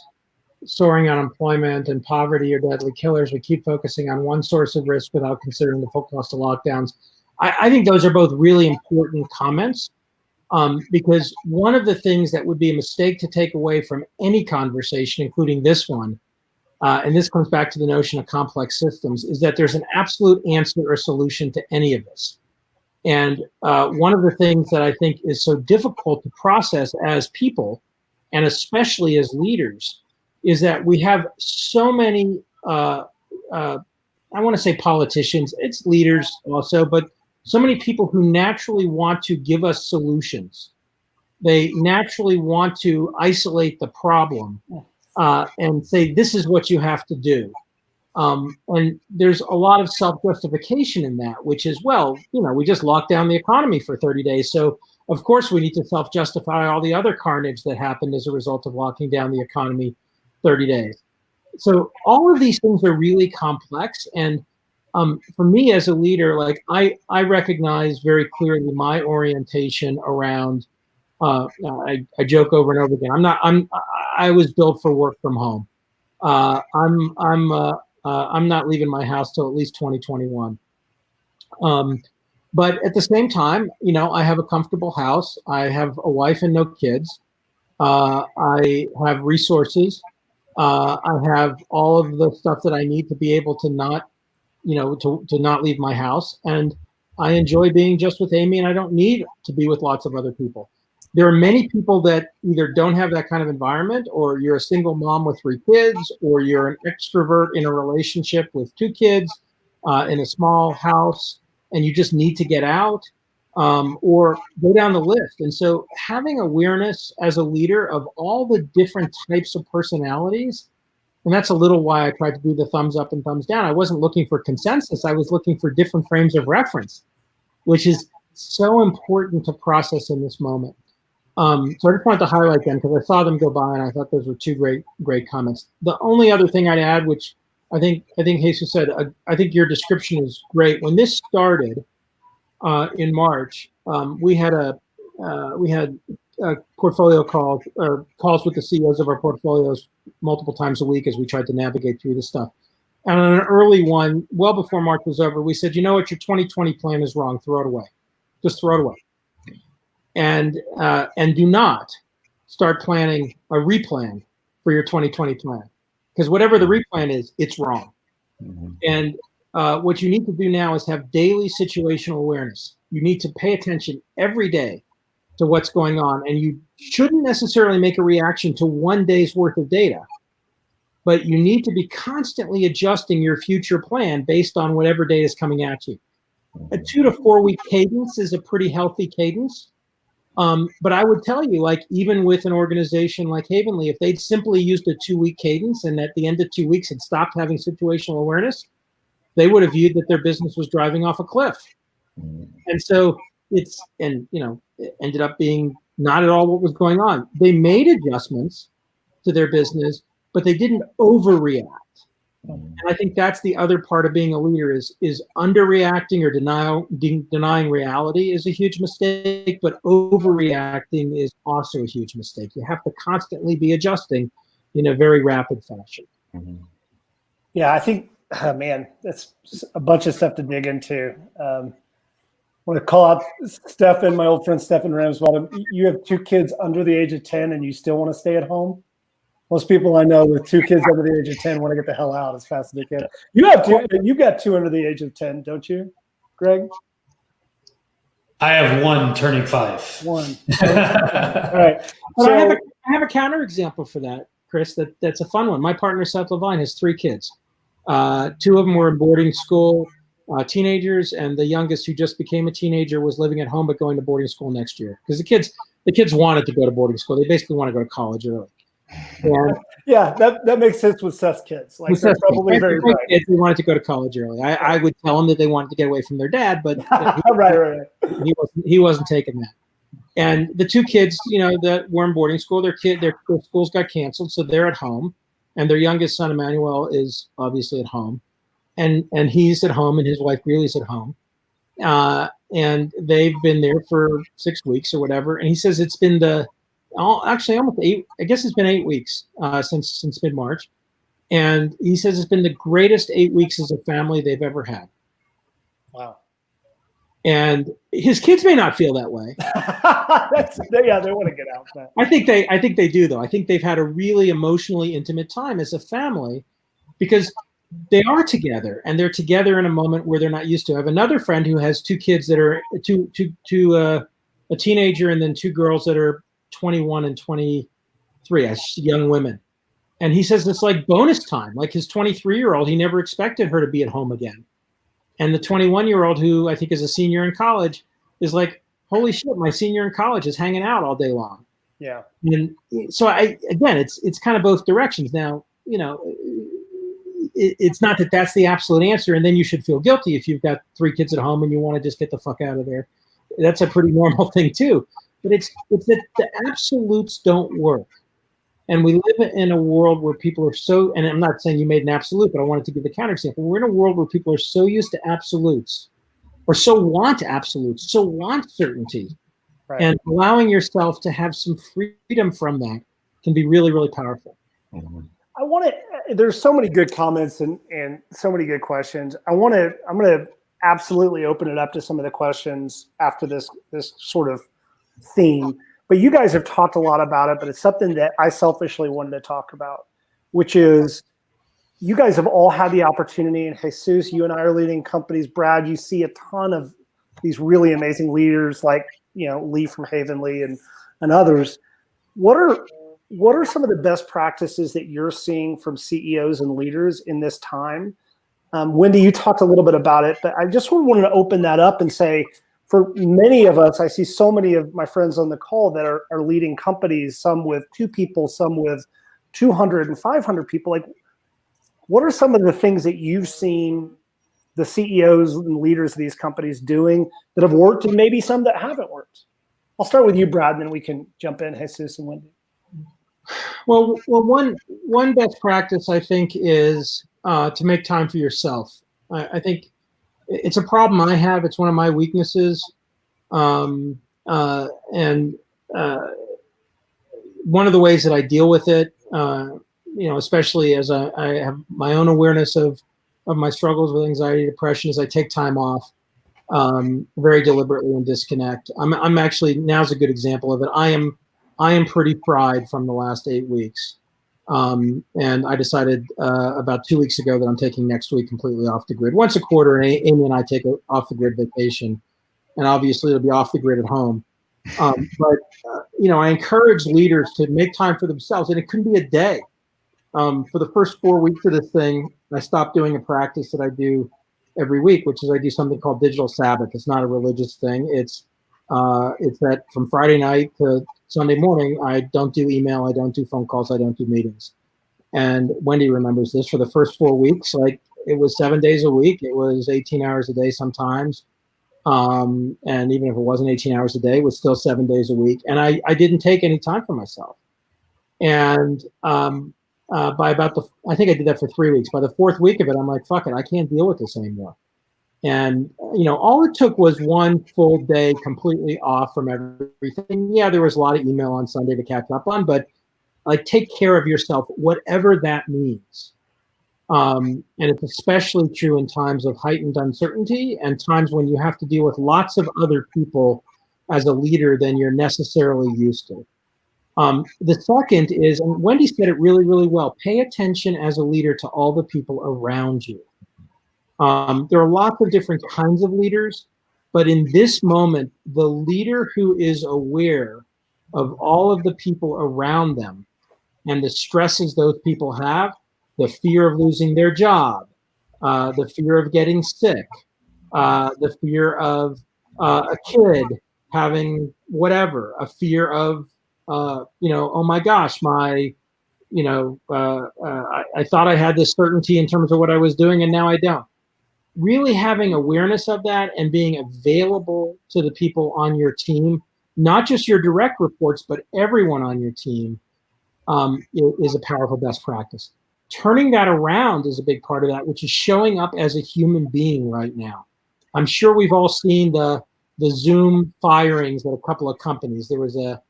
soaring unemployment, and poverty are deadly killers. We keep focusing on one source of risk without considering the full cost of lockdowns. I think those are both really important comments. Because one of the things that would be a mistake to take away from any conversation, including this one, and this comes back to the notion of complex systems, is that there's an absolute answer or solution to any of this. And one of the things that I think is so difficult to process as people, and especially as leaders, is that we have so many, I want to say politicians, it's leaders also, but so many people who naturally want to give us solutions. They naturally want to isolate the problem and say, this is what you have to do. And there's a lot of self-justification in that, which is, well, we just locked down the economy for 30 days. So of course we need to self-justify all the other carnage that happened as a result of locking down the economy 30 days. So all of these things are really complex. And for me as a leader, like I recognize very clearly my orientation around, I joke over and over again. I was built for work from home. I'm not leaving my house till at least 2021. But at the same time, I have a comfortable house. I have a wife and no kids. I have resources. I have all of the stuff that I need to be able to not, to not leave my house. And I enjoy being just with Amy, and I don't need to be with lots of other people. There are many people that either don't have that kind of environment, or you're a single mom with 3 kids, or you're an extrovert in a relationship with 2 kids in a small house, and you just need to get out. or go down the list. And so having awareness as a leader of all the different types of personalities, and that's a little why I tried to do the thumbs up and thumbs down. I wasn't looking for consensus. I was looking for different frames of reference, which is so important to process in this moment. So I just wanted to highlight them because I saw them go by and I thought those were two great comments. The only other thing I'd add, which I think Jesus said, I think your description is great. When this started in March, we had a portfolio call, or calls with the CEOs of our portfolios multiple times a week as we tried to navigate through this stuff. And on an early one, well before March was over, we said, you know what, your 2020 plan is wrong. Throw it away. Just throw it away. And do not start planning a replan for your 2020 plan, because whatever the replan is, it's wrong. Mm-hmm. And what you need to do now is have daily situational awareness. You need to pay attention every day to what's going on, and you shouldn't necessarily make a reaction to one day's worth of data, but you need to be constantly adjusting your future plan based on whatever data is coming at you. A 2 to 4 week cadence is a pretty healthy cadence. But I would tell you, like, even with an organization like Havenly, if they'd simply used a 2 week cadence and at the end of 2 weeks had stopped having situational awareness, they would have viewed that their business was driving off a cliff. And so it ended up being not at all what was going on. They made adjustments to their business, but they didn't overreact. And I think that's the other part of being a leader is underreacting or denying reality is a huge mistake, but overreacting is also a huge mistake. You have to constantly be adjusting in a very rapid fashion. Mm-hmm. Yeah, I think, man, that's a bunch of stuff to dig into. I want to call out Stefan, my old friend Stefan Ramswald. You have 2 kids under the age of 10 and you still want to stay at home? Most people I know with 2 kids under the age of 10 want to get the hell out as fast as they can. You've got 2 under the age of 10, don't you, Greg? I have 1 turning 5. 1. All right. Well, so, I have a counterexample for that, Chris. That's a fun one. My partner Seth Levine has 3 kids. 2 of them were in boarding school, teenagers, and the youngest, who just became a teenager, was living at home but going to boarding school next year because the kids wanted to go to boarding school. They basically want to go to college early. And yeah, that makes sense with Seth's kids. Like, they're probably very bright. Kids who wanted to go to college early. I would tell them that they wanted to get away from their dad, but right. He wasn't taking that. And the 2 kids, that were in boarding school, their schools got canceled, so they're at home. And their youngest son, Emmanuel, is obviously at home, and he's at home, and his wife Greeley's at home, and they've been there for 6 weeks or whatever. And he says it's been almost 8. I guess it's been 8 weeks since mid-March, and he says it's been the greatest 8 weeks as a family they've ever had. Wow. And his kids may not feel that way. They want to get out. I think they do, though. I think they've had a really emotionally intimate time as a family because they are together, and they're together in a moment where they're not used to. I have another friend who has 2 kids that are a teenager and then 2 girls that are 21 and 23 as young women. And he says it's like bonus time. Like his 23-year-old, he never expected her to be at home again. And the 21-year-old, who I think is a senior in college, is like, holy shit, my senior in college is hanging out all day long. Yeah. And so it's kind of both directions. Now, it's not that that's the absolute answer, and then you should feel guilty if you've got 3 kids at home and you want to just get the fuck out of there. That's a pretty normal thing too. But it's that the absolutes don't work. And we live in a world where people are so, and I'm not saying you made an absolute, but I wanted to give the counterexample. We're in a world where people are so used to absolutes, or so want absolutes, so want certainty. Right. And allowing yourself to have some freedom from that can be really, really powerful. Mm-hmm. There's so many good comments and so many good questions. I'm going to absolutely open it up to some of the questions after this sort of theme. But you guys have talked a lot about it, but it's something that I selfishly wanted to talk about, which is you guys have all had the opportunity, and Jesus, you and I are leading companies. Brad, you see a ton of these really amazing leaders like, Lee from Havenly and others. What are some of the best practices that you're seeing from CEOs and leaders in this time? Wendy, you talked a little bit about it, but I just wanted to open that up and say, for many of us, I see so many of my friends on the call that are leading companies, some with 2 people, some with 200 and 500 people. Like, what are some of the things that you've seen the CEOs and leaders of these companies doing that have worked, and maybe some that haven't worked? I'll start with you, Brad, and then we can jump in, Jesus and Wendy. Well, one best practice, I think, is to make time for yourself. I think it's a problem I have. It's one of my weaknesses. And one of the ways that I deal with it, especially as I have my own awareness of my struggles with anxiety, depression, is I take time off very deliberately and disconnect. I'm actually, now's a good example of it. I am pretty fried from the last 8 weeks. And I decided about 2 weeks ago that I'm taking next week completely off the grid. Once a quarter, Amy and I take an off the grid vacation, and obviously it'll be off the grid at home. But I encourage leaders to make time for themselves, and it could be a day. For the first 4 weeks of this thing, I stopped doing a practice that I do every week, which is I do something called Digital Sabbath. It's not a religious thing. It's that from Friday night to Sunday morning, I don't do email, I don't do phone calls, I don't do meetings. And Wendy remembers this. For the first 4 weeks, like, it was 7 days a week. It was 18 hours a day sometimes. And even if it wasn't 18 hours a day, it was still 7 days a week. And I didn't take any time for myself. And by about I think I did that for 3 weeks. By the 4th week of it, I'm like, fuck it, I can't deal with this anymore. And, all it took was 1 full day completely off from everything. Yeah, there was a lot of email on Sunday to catch up on, but like, take care of yourself, whatever that means. And it's especially true in times of heightened uncertainty and times when you have to deal with lots of other people as a leader than you're necessarily used to. The second is, and Wendy said it really, really well, pay attention as a leader to all the people around you. There are lots of different kinds of leaders, but in this moment, the leader who is aware of all of the people around them and the stresses those people have, the fear of losing their job, the fear of getting sick, the fear of a kid having whatever, a fear of, oh my gosh, I thought I had this certainty in terms of what I was doing and now I don't. Really having awareness of that and being available to the people on your team, not just your direct reports, but everyone on your team, is a powerful best practice. Turning that around is a big part of that, which is showing up as a human being right now. I'm sure we've all seen the Zoom firings at a couple of companies. There was a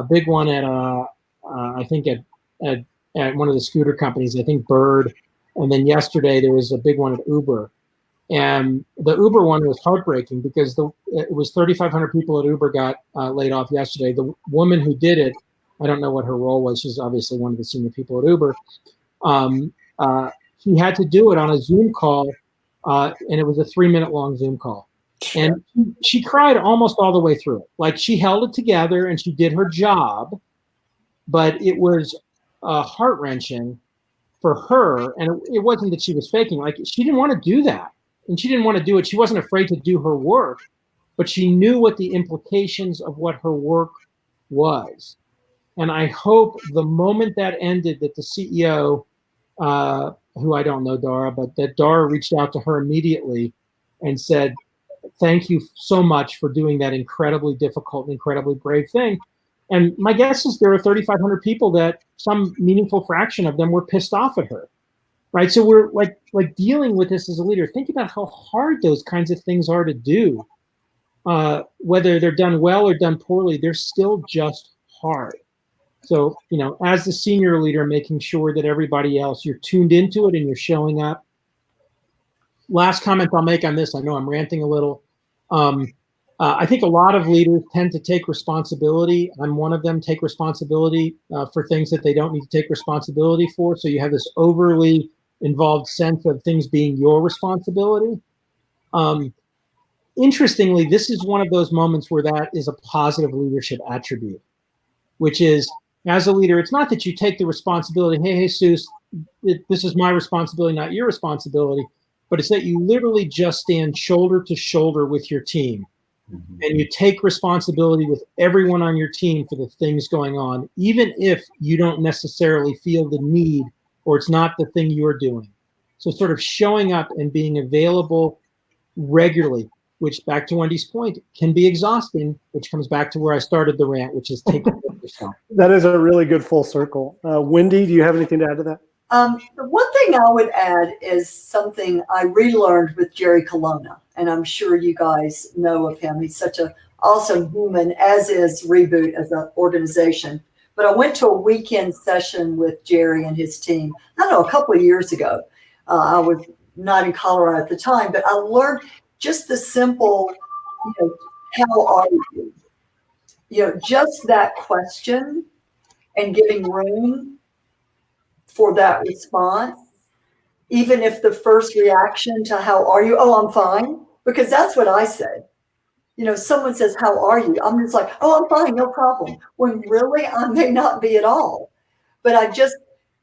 big one at I think at one of the scooter companies, I think Bird. And then yesterday there was a big one at Uber. And the Uber one was heartbreaking because it was 3,500 people at Uber got laid off yesterday. The woman who did it, I don't know what her role was. She's obviously one of the senior people at Uber. She had to do it on a Zoom call, and it was a 3-minute long Zoom call. And she cried almost all the way through it. Like, she held it together and she did her job, but it was heart-wrenching for her. And it wasn't that she was faking. Like, she didn't want to do that. And she didn't want to do it. She wasn't afraid to do her work, but she knew what the implications of what her work was. And I hope the moment that ended, that the CEO, who I don't know, Dara, but that Dara reached out to her immediately and said, thank you so much for doing that incredibly difficult and incredibly brave thing. And my guess is there are 3,500 people that some meaningful fraction of them were pissed off at her, right? So we're like dealing with this as a leader. Think about how hard those kinds of things are to do. Whether they're done well or done poorly, they're still just hard. So, as the senior leader, making sure that everybody else, you're tuned into it and you're showing up. Last comment I'll make on this, I know I'm ranting a little. I think a lot of leaders tend to take responsibility. I'm one of them, take responsibility for things that they don't need to take responsibility for. So you have this overly involved sense of things being your responsibility. Interestingly, this is one of those moments where that is a positive leadership attribute, which is, as a leader, it's not that you take the responsibility, hey, Jesus, this is my responsibility, not your responsibility, but it's that you literally just stand shoulder to shoulder with your team. and you take responsibility with everyone on your team for the things going on, even if you don't necessarily feel the need or it's not the thing you're doing. So sort of showing up and being available regularly, which, back to Wendy's point, can be exhausting, which comes back to where I started the rant, which is taking care of yourself. That is a really good full circle. Wendy, do you have anything to add to that? The one thing I would add is something I relearned with Jerry Colonna, and I'm sure you guys know of him. He's such an awesome human, as is Reboot as an organization. But I went to a weekend session with Jerry and his team, I don't know, a couple of years ago. I was not in Colorado at the time, but I learned just the simple, how are you? Just that question and giving room for that response, even if the first reaction to how are you? Oh, I'm fine. Because that's what I said. Someone says, how are you? I'm just like, oh, I'm fine, no problem. When really I may not be at all. But I just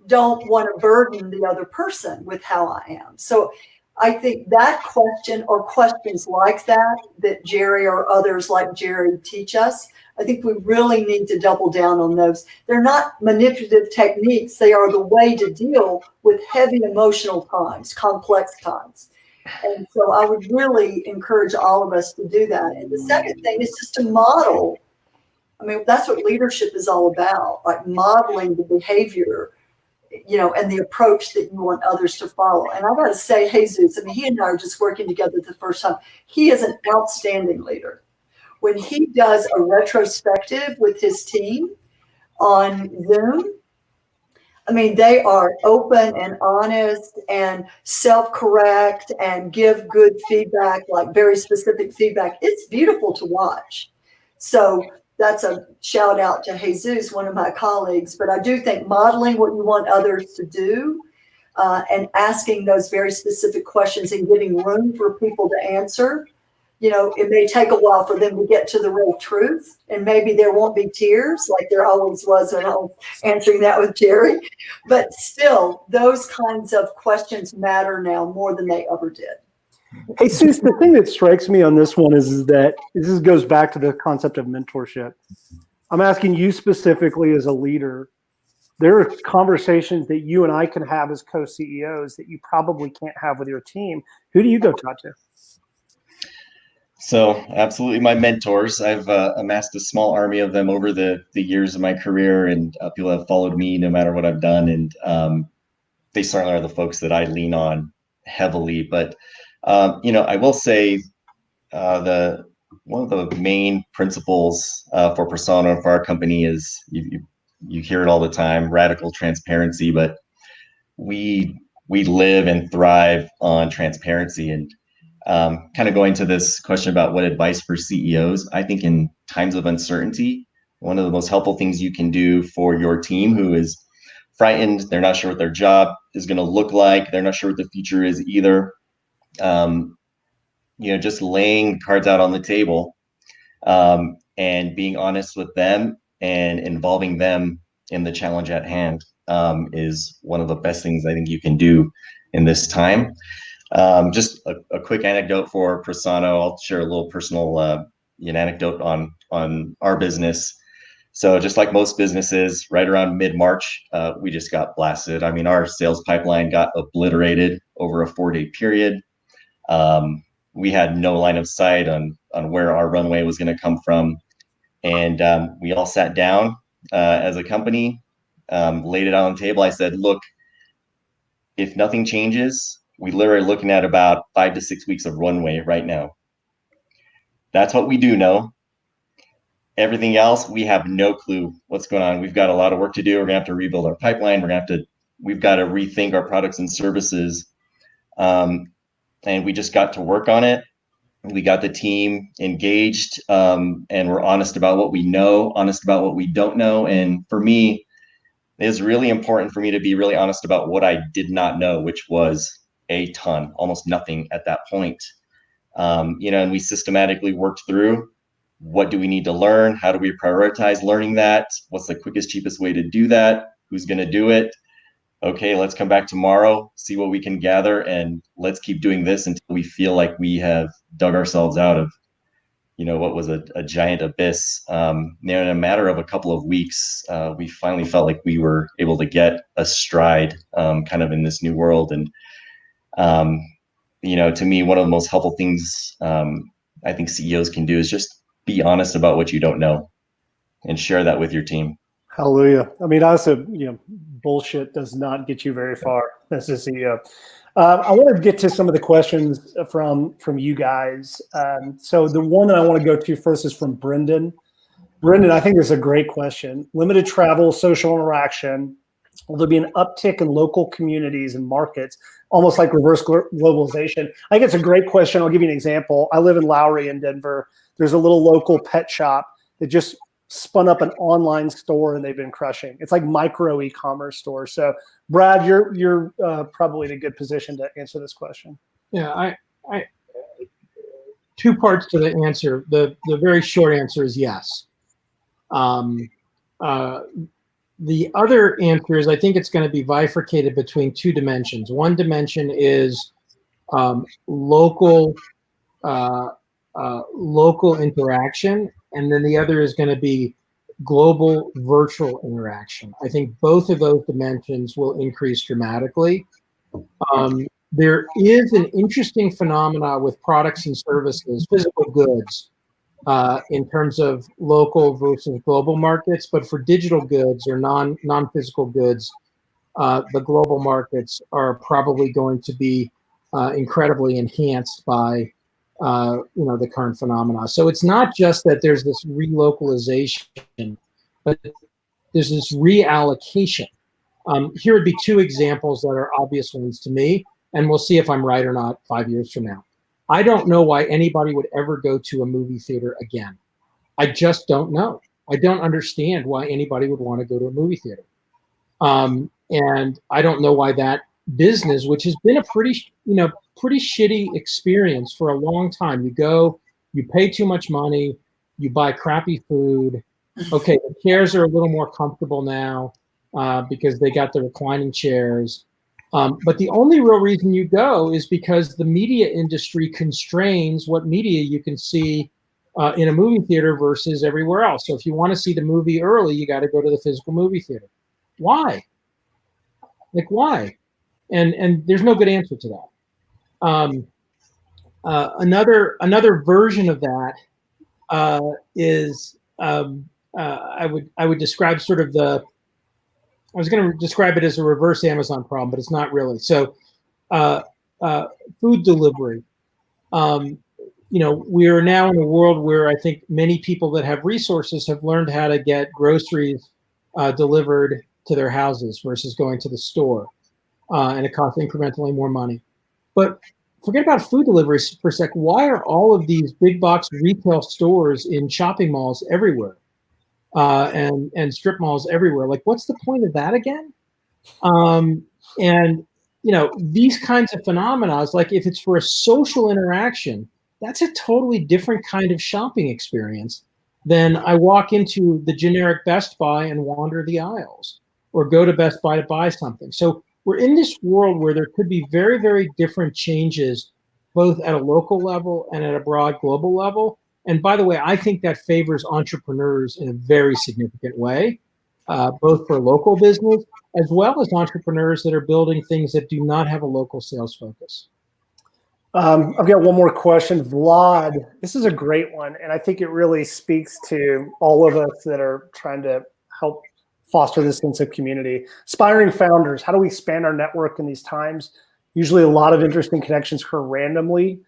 don't want to burden the other person with how I am. So I think that question or questions like that Jerry or others like Jerry teach us, I think we really need to double down on those. They're not manipulative techniques. They are the way to deal with heavy emotional times, complex times. And so I would really encourage all of us to do that. And the second thing is just to model. I mean, that's what leadership is all about, like modeling the behavior, and the approach that you want others to follow. And I got to say, Jesus, I mean, he and I are just working together the first time. He is an outstanding leader. When he does a retrospective with his team on Zoom, I mean, they are open and honest and self-correct and give good feedback, like very specific feedback. It's beautiful to watch. So that's a shout out to Jesus, one of my colleagues. But I do think modeling what you want others to do and asking those very specific questions and giving room for people to answer. It may take a while for them to get to the real truth, and maybe there won't be tears like there always was when I was answering that with Jerry. But still, those kinds of questions matter now more than they ever did. Hey, Sus, the thing that strikes me on this one is that this goes back to the concept of mentorship. I'm asking you specifically as a leader. There are conversations that you and I can have as co-CEOs that you probably can't have with your team. Who do you go talk to? So absolutely my mentors. I've amassed a small army of them over the years of my career, and people have followed me no matter what I've done. And they certainly are the folks that I lean on heavily. But, I will say one of the main principles for Persona for our company is you hear it all the time, radical transparency, but we live and thrive on transparency. And kind of going to this question about what advice for CEOs, I think in times of uncertainty, one of the most helpful things you can do for your team who is frightened, they're not sure what their job is going to look like, they're not sure what the future is either, just laying cards out on the table and being honest with them and involving them in the challenge at hand is one of the best things I think you can do in this time. Just a quick anecdote for Persona. I'll share a little personal anecdote on our business. So just like most businesses, right around mid-March, we just got blasted. I mean, our sales pipeline got obliterated over a 4-day period. We had no line of sight on where our runway was going to come from. And we all sat down as a company, laid it out on the table. I said, look, if nothing changes, we literally looking at about 5 to 6 weeks of runway right now. That's what we do know. Everything else, we have no clue what's going on. We've got a lot of work to do. We're gonna have to rebuild our pipeline. We've got to rethink our products and services. And we just got to work on it. We got the team engaged, and we're honest about what we know, honest about what we don't know. And for me, it's really important for me to be really honest about what I did not know, which was a ton, almost nothing at that point. And we systematically worked through what do we need to learn? How do we prioritize learning that? What's the quickest, cheapest way to do that? Who's going to do it? Okay, let's come back tomorrow, see what we can gather, and let's keep doing this until we feel like we have dug ourselves out of what was a giant abyss. In a matter of a couple of weeks, we finally felt like we were able to get a stride kind of in this new world. And, to me, one of the most helpful things I think CEOs can do is just be honest about what you don't know and share that with your team. Hallelujah. I mean, also, bullshit does not get you very far as a CEO. I want to get to some of the questions from you guys. So the one that I want to go to first is from Brendan. Brendan, I think this is a great question. Limited travel, social interaction. Will there be an uptick in local communities and markets, almost like reverse globalization? I think it's a great question. I'll give you an example. I live in Lowry in Denver. There's a little local pet shop that just spun up an online store and they've been crushing. It's like micro e-commerce store. So Brad, you're probably in a good position to answer this question. Yeah, I two parts to the answer. The very short answer is yes. The other answer is I think it's going to be bifurcated between two dimensions. One dimension is local interaction, and then the other is going to be global virtual interaction. I think both of those dimensions will increase dramatically. There is an interesting phenomena with products and services, physical goods, in terms of local versus global markets. But for digital goods or non-physical goods, the global markets are probably going to be incredibly enhanced by the current phenomena. So it's not just that there's this relocalization, but there's this reallocation. Here would be two examples that are obvious ones to me, and we'll see if I'm right or not 5 years from now. I don't know why anybody would ever go to a movie theater again. I just don't know. I don't understand why anybody would want to go to a movie theater. And I don't know why that business, which has been a pretty shitty experience for a long time. You go, you pay too much money, you buy crappy food. Okay, the chairs are a little more comfortable now because they got the reclining chairs. But the only real reason you go is because the media industry constrains what media you can see in a movie theater versus everywhere else. So if you want to see the movie early, you got to go to the physical movie theater. Why? Like, why? And there's no good answer to that. Another version of that is I would describe sort of I was going to describe it as a reverse Amazon problem, but it's not really. So food delivery. We are now in a world where I think many people that have resources have learned how to get groceries delivered to their houses versus going to the store. And it costs incrementally more money. But forget about food deliveries for a sec. Why are all of these big box retail stores in shopping malls everywhere? And strip malls everywhere? Like, what's the point of that again? These kinds of phenomena, like if it's for a social interaction, that's a totally different kind of shopping experience than I walk into the generic Best Buy and wander the aisles or go to Best Buy to buy something. So we're in this world where there could be very, very different changes, both at a local level and at a broad global level. And by the way, I think that favors entrepreneurs in a very significant way, both for local business as well as entrepreneurs that are building things that do not have a local sales focus. I've got one more question. Vlad, this is a great one, and I think it really speaks to all of us that are trying to help foster this sense of community. Aspiring founders, how do we expand our network in these times? Usually a lot of interesting connections occur randomly.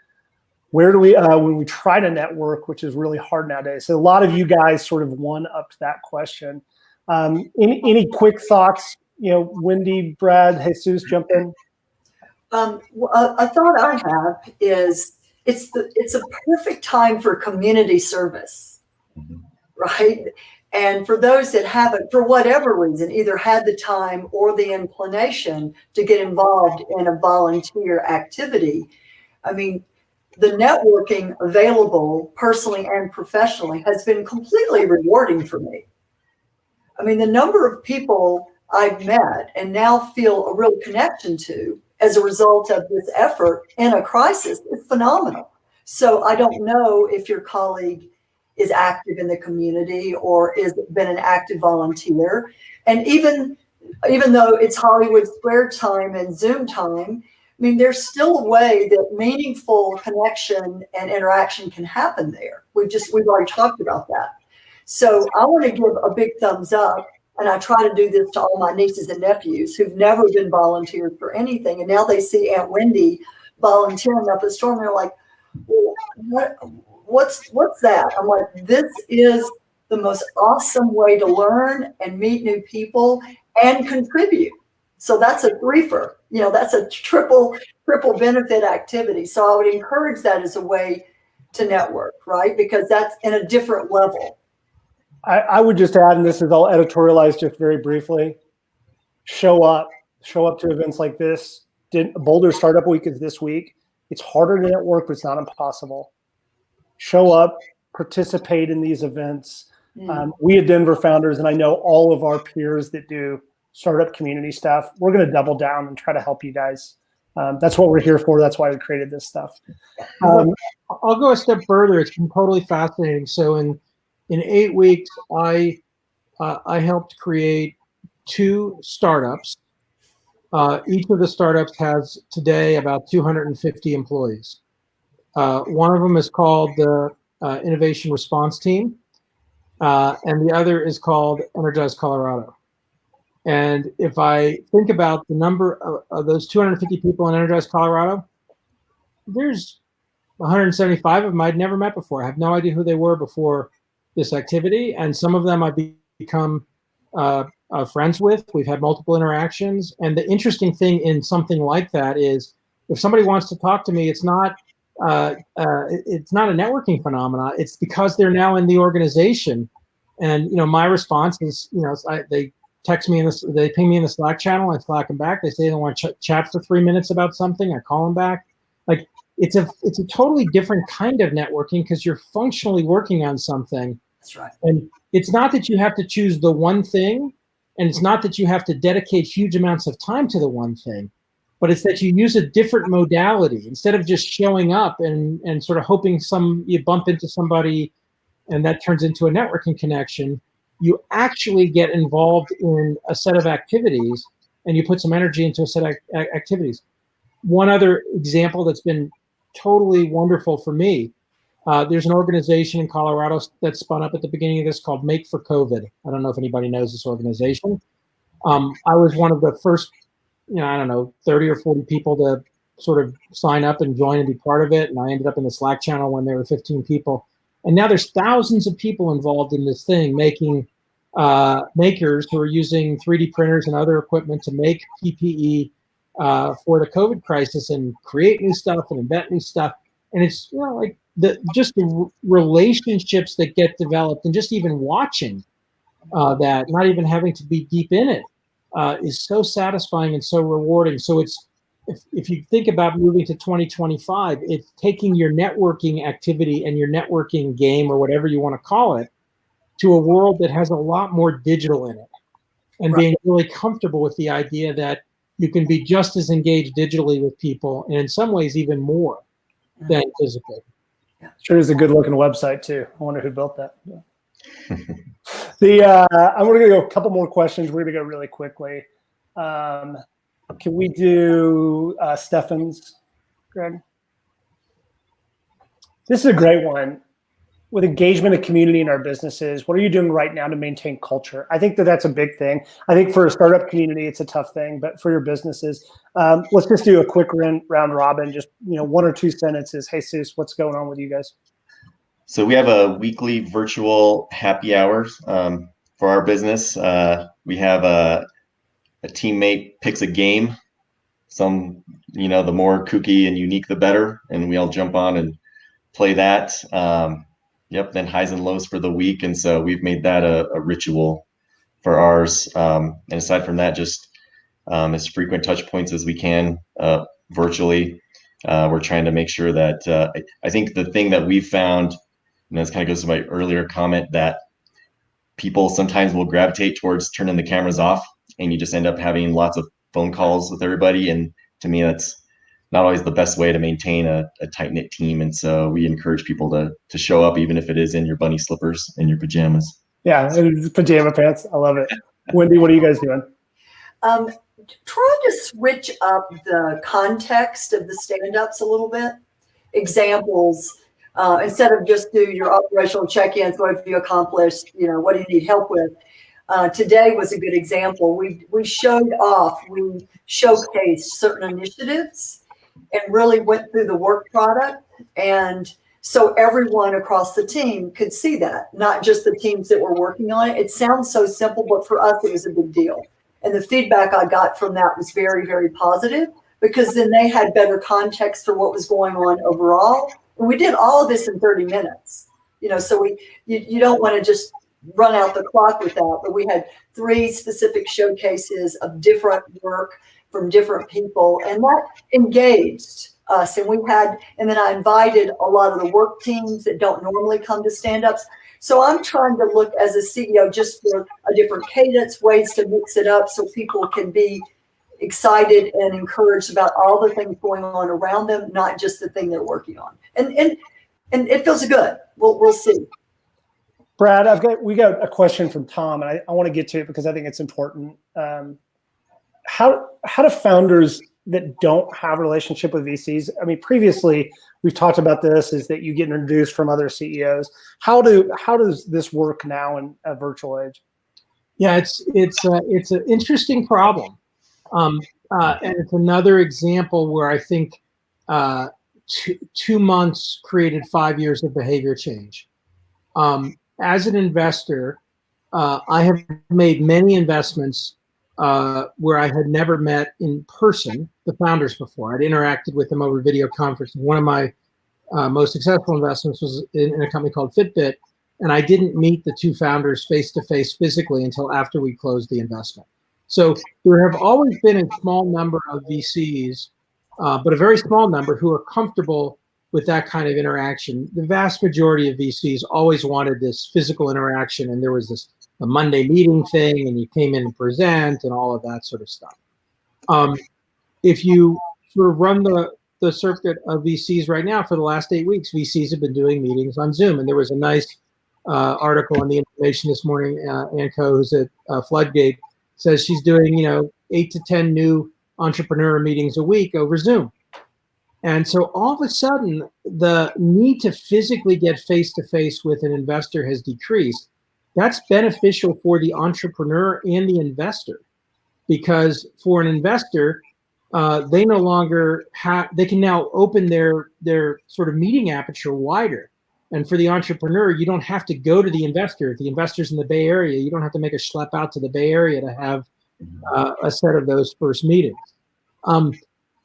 Where do we, when we try to network, which is really hard nowadays? So a lot of you guys sort of won up to that question. Any quick thoughts? Wendy, Brad, Jesus, jump in. A thought I have is it's a perfect time for community service, right? And for those that haven't, for whatever reason, either had the time or the inclination to get involved in a volunteer activity, I mean, the networking available personally and professionally has been completely rewarding for me. I mean, the number of people I've met and now feel a real connection to as a result of this effort in a crisis is phenomenal. So I don't know if your colleague is active in the community or is been an active volunteer. And even though it's Hollywood Square time and Zoom time, I mean, there's still a way that meaningful connection and interaction can happen there. We've already talked about that. So I want to give a big thumbs up, and I try to do this to all my nieces and nephews who've never been volunteered for anything, and now they see Aunt Wendy volunteering up at Storm. They're like, what's that? I'm like, this is the most awesome way to learn and meet new people and contribute. So that's a threefer. That's a triple benefit activity. So I would encourage that as a way to network, right? Because that's in a different level. I would just add, and this is all editorialized just very briefly, show up to events like this. Boulder Startup Week is this week. It's harder to network, but it's not impossible. Show up, participate in these events. We at Denver Founders, and I know all of our peers that do startup community stuff, we're going to double down and try to help you guys. That's what we're here for. That's why we created this stuff. I'll go a step further. It's been totally fascinating. So in 8 weeks, I helped create 2 startups. Each of the startups has today about 250 employees. One of them is called the Innovation Response Team, and the other is called Energize Colorado. And if I think about the number of those 250 people in Energize Colorado, there's 175 of them I'd never met before. I have no idea who they were before this activity, and some of them I've become friends with. We've had multiple interactions, and the interesting thing in something like that is, if somebody wants to talk to me, it's not a networking phenomena. It's because they're now in the organization, and my response is, they text me they ping me in the Slack channel. I Slack them back. They say they want to chat for 3 minutes about something. I call them back. Like, it's a totally different kind of networking because you're functionally working on something. That's right. And it's not that you have to choose the one thing, and it's not that you have to dedicate huge amounts of time to the one thing, but it's that you use a different modality instead of just showing up and sort of hoping you bump into somebody and that turns into a networking connection. You actually get involved in a set of activities and you put some energy into a set of activities. One other example that's been totally wonderful for me, there's an organization in Colorado that spun up at the beginning of this called Make for COVID. I don't know if anybody knows this organization. I was one of the first, 30 or 40 people to sort of sign up and join and be part of it. And I ended up in the Slack channel when there were 15 people. And now there's thousands of people involved in this thing, making makers who are using 3D printers and other equipment to make PPE for the COVID crisis and create new stuff and invent new stuff. And it's like the relationships that get developed, and just even watching that, not even having to be deep in it, is so satisfying and so rewarding. So it's, if you think about moving to 2025, it's taking your networking activity and your networking game, or whatever you want to call it, to a world that has a lot more digital in it, and being really comfortable with the idea that you can be just as engaged digitally with people, and in some ways even more than physically. Sure is a good looking website too. I wonder who built that. I'm going to go a couple more questions. We're going to go really quickly. Can we do Stefan's, Greg? This is a great one. With engagement and community in our businesses, what are you doing right now to maintain culture? I think that's a big thing. I think for a startup community, it's a tough thing, but for your businesses, let's just do a quick round robin, just 1 or 2 sentences. Hey, Jesus, what's going on with you guys? So we have a weekly virtual happy hour for our business. We have a teammate picks a game. Some, the more kooky and unique, the better. And we all jump on and play that. Then highs and lows for the week. And so we've made that a ritual for ours. And aside from that, just as frequent touch points as we can virtually. We're trying to make sure that I think the thing that we've found, and this kind of goes to my earlier comment, that people sometimes will gravitate towards turning the cameras off, and you just end up having lots of phone calls with everybody. And to me, that's not always the best way to maintain a tight-knit team. And so we encourage people to show up, even if it is in your bunny slippers and your pajamas. Yeah, and pajama pants. I love it. Wendy, what are you guys doing? Try to switch up the context of the stand-ups a little bit. Examples, instead of just do your operational check-ins, what have you accomplished, what do you need help with? Today was a good example. We showcased certain initiatives and really went through the work product. And so everyone across the team could see that, not just the teams that were working on it. It sounds so simple, but for us, it was a big deal. And the feedback I got from that was very, very positive, because then they had better context for what was going on overall. And we did all of this in 30 minutes, so you don't want to just run out the clock with that, but we had 3 specific showcases of different work from different people, and that engaged us. And then I invited a lot of the work teams that don't normally come to stand-ups. So I'm trying to look as a CEO just for a different cadence, ways to mix it up so people can be excited and encouraged about all the things going on around them, not just the thing they're working on. And it feels good. We'll see. Brad, we got a question from Tom, and I want to get to it because I think it's important. How do founders that don't have a relationship with VCs? I mean, previously we've talked about this, is that you get introduced from other CEOs. How does this work now in a virtual age? Yeah, it's an interesting problem, and it's another example where I think 2 months created 5 years of behavior change. As an investor, I have made many investments where I had never met in person the founders before. I'd interacted with them over video conference. One of my most successful investments was in a company called Fitbit, and I didn't meet the 2 founders face-to-face physically until after we closed the investment. So there have always been a small number of VCs, but a very small number, who are comfortable with that kind of interaction. The vast majority of VCs always wanted this physical interaction, and there was a Monday meeting thing, and you came in and present and all of that sort of stuff. If you sort of run the circuit of VCs right now, for the last 8 weeks, VCs have been doing meetings on Zoom. And there was a nice article in the Information this morning. Anco, who's at Floodgate, says she's doing 8 to 10 new entrepreneur meetings a week over Zoom. And so all of a sudden, the need to physically get face-to-face with an investor has decreased. That's beneficial for the entrepreneur and the investor, because for an investor, they no longer they can now open their sort of meeting aperture wider. And for the entrepreneur, you don't have to go to the investor. If the investor's in the Bay Area, you don't have to make a schlep out to the Bay Area to have a set of those first meetings.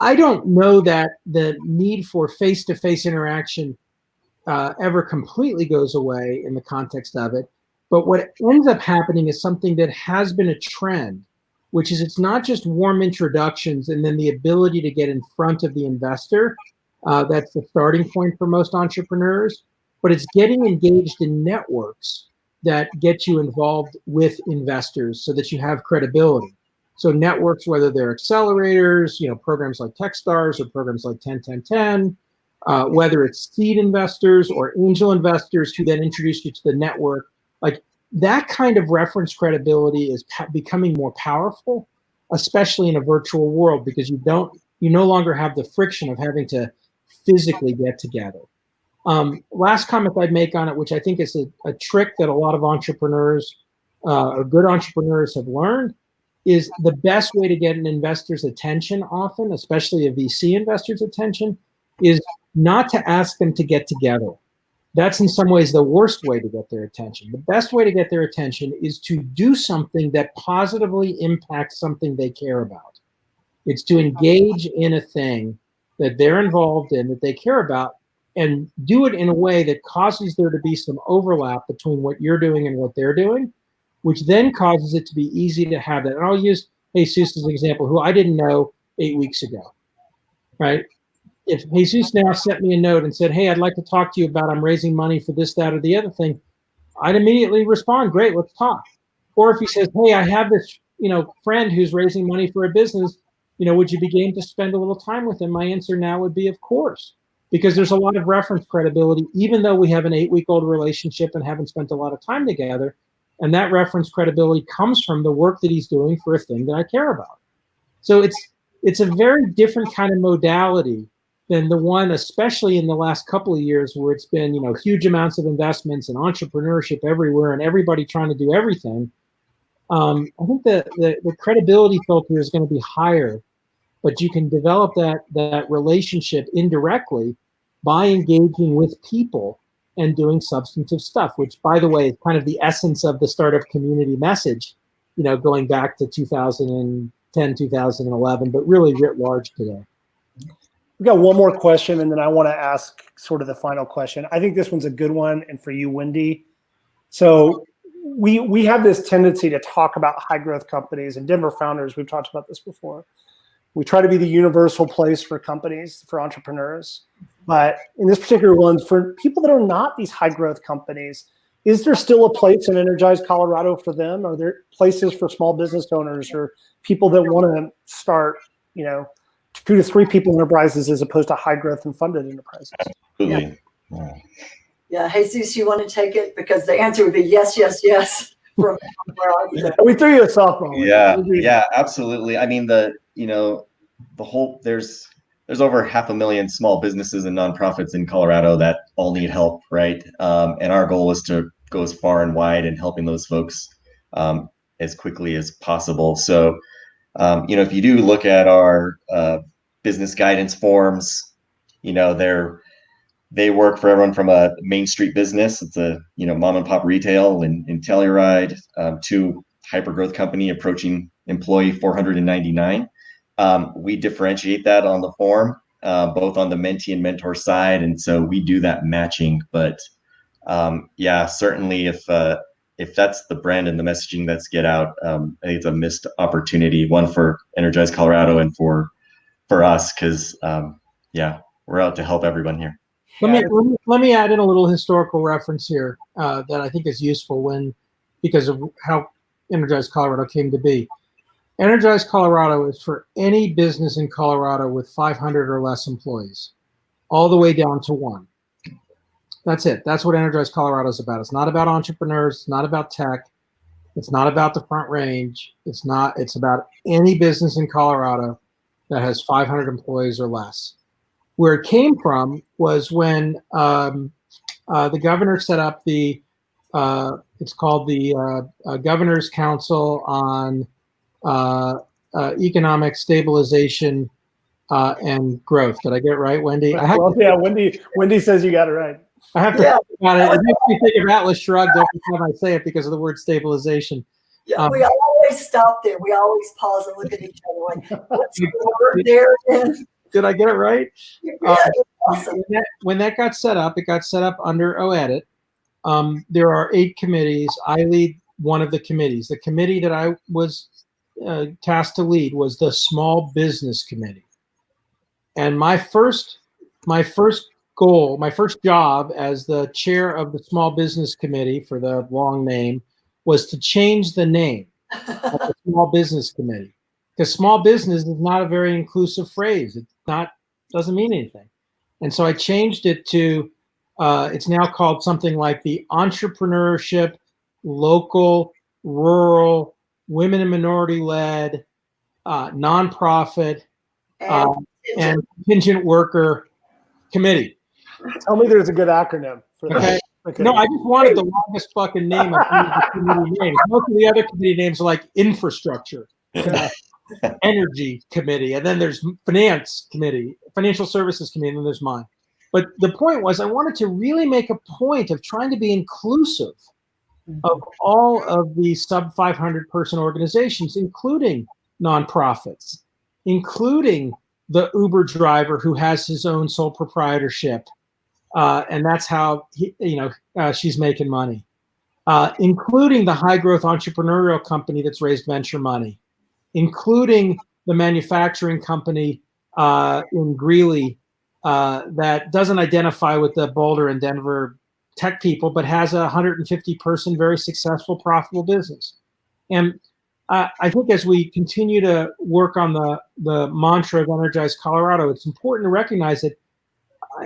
I don't know that the need for face-to-face interaction ever completely goes away in the context of it. But what ends up happening is something that has been a trend, which is it's not just warm introductions and then the ability to get in front of the investor. That's the starting point for most entrepreneurs. But it's getting engaged in networks that get you involved with investors so that you have credibility. So networks, whether they're accelerators, programs like Techstars or programs like 10-10-10, whether it's seed investors or angel investors who then introduce you to the network, like that kind of reference credibility is becoming more powerful, especially in a virtual world, because you no longer have the friction of having to physically get together. Last comment I'd make on it, which I think is a trick that a lot of entrepreneurs or good entrepreneurs have learned, is the best way to get an investor's attention often, especially a VC investor's attention, is not to ask them to get together. That's in some ways the worst way to get their attention. The best way to get their attention is to do something that positively impacts something they care about. It's to engage in a thing that they're involved in, that they care about, and do it in a way that causes there to be some overlap between what you're doing and what they're doing, which then causes it to be easy to have that. And I'll use Jesus as an example, who I didn't know 8 weeks ago, right? If Jesus now sent me a note and said, hey, I'd like to talk to you about, I'm raising money for this, that, or the other thing, I'd immediately respond, great, let's talk. Or if he says, hey, I have this, friend who's raising money for a business, would you be game to spend a little time with them? My answer now would be, of course, because there's a lot of reference credibility, even though we have an 8-week-old relationship and haven't spent a lot of time together. And that reference credibility comes from the work that he's doing for a thing that I care about. So it's a very different kind of modality than the one, especially in the last couple of years, where it's been, huge amounts of investments and entrepreneurship everywhere and everybody trying to do everything. I think the credibility filter is going to be higher, but you can develop that relationship indirectly by engaging with people and doing substantive stuff, which, by the way, is kind of the essence of the startup community message, going back to 2010, 2011, but really writ large today. We've got one more question, and then I want to ask sort of the final question. I think this one's a good one, and for you, Wendy. So we have this tendency to talk about high growth companies, and Denver Founders, we've talked about this before. We try to be the universal place for companies, for entrepreneurs. But in this particular one, for people that are not these high growth companies, is there still a place in Energize Colorado for them? Are there places for small business owners or people that want to start, 2 to 3 people enterprises as opposed to high growth and funded enterprises? Absolutely. Yeah, Jesus, you want to take it? Because the answer would be yes, yes, yes. From where I was at. We threw you a softball. Yeah, absolutely. I mean, the whole, there's over 500,000 small businesses and nonprofits in Colorado that all need help, right? And our goal is to go as far and wide in helping those folks as quickly as possible. So, if you do look at our business guidance forms, they work for everyone from a Main Street business, it's a mom and pop retail in Telluride, to hyper growth company approaching employee 499. We differentiate that on the form, both on the mentee and mentor side, and so we do that matching. But certainly if that's the brand and the messaging that's get out, I think it's a missed opportunity, one for Energize Colorado and for us, because we're out to help everyone here. Let me add in a little historical reference here that I think is useful because of how Energize Colorado came to be. Energize Colorado is for any business in Colorado with 500 or less employees, all the way down to 1. That's it. That's what Energize Colorado is about. It's not about entrepreneurs. It's not about tech. It's not about the Front Range. It's about any business in Colorado that has 500 employees or less. Where it came from was when the governor set up it's called the Governor's Council on Economic Stabilization and Growth. Did I get it right, Wendy? Wendy says you got it right. I have to think about it. It makes me think of Atlas Shrugged every time I say it because of the word stabilization. Yeah, we always stop there. We always pause and look at each other like, what's the word there again? Did I get it right? Yeah, awesome. When that got set up, it got set up under OEDIT. There are 8 committees. I lead one of the committees. The committee that I was tasked to lead was the Small Business Committee. And my first goal, my first job as the chair of the Small Business Committee, for the long name, was to change the name of the Small Business Committee. Because small business is not a very inclusive phrase. Doesn't mean anything. And so I changed it to, it's now called something like the Entrepreneurship, Local, Rural, Women and Minority-led, Nonprofit, and Contingent Worker Committee. Tell me there's a good acronym for that. Okay. No, I just wanted the longest fucking name of the committee names. Most of the other committee names are like Infrastructure. Energy Committee, and then there's Finance Committee, Financial Services Committee, and then there's mine. But the point was I wanted to really make a point of trying to be inclusive of all of the sub 500 person organizations, including nonprofits, including the Uber driver who has his own sole proprietorship, and that's how she's making money, including the high growth entrepreneurial company that's raised venture money, including the manufacturing company in Greeley that doesn't identify with the Boulder and Denver tech people, but has a 150 person, very successful, profitable business. And I think as we continue to work on the mantra of Energize Colorado, it's important to recognize that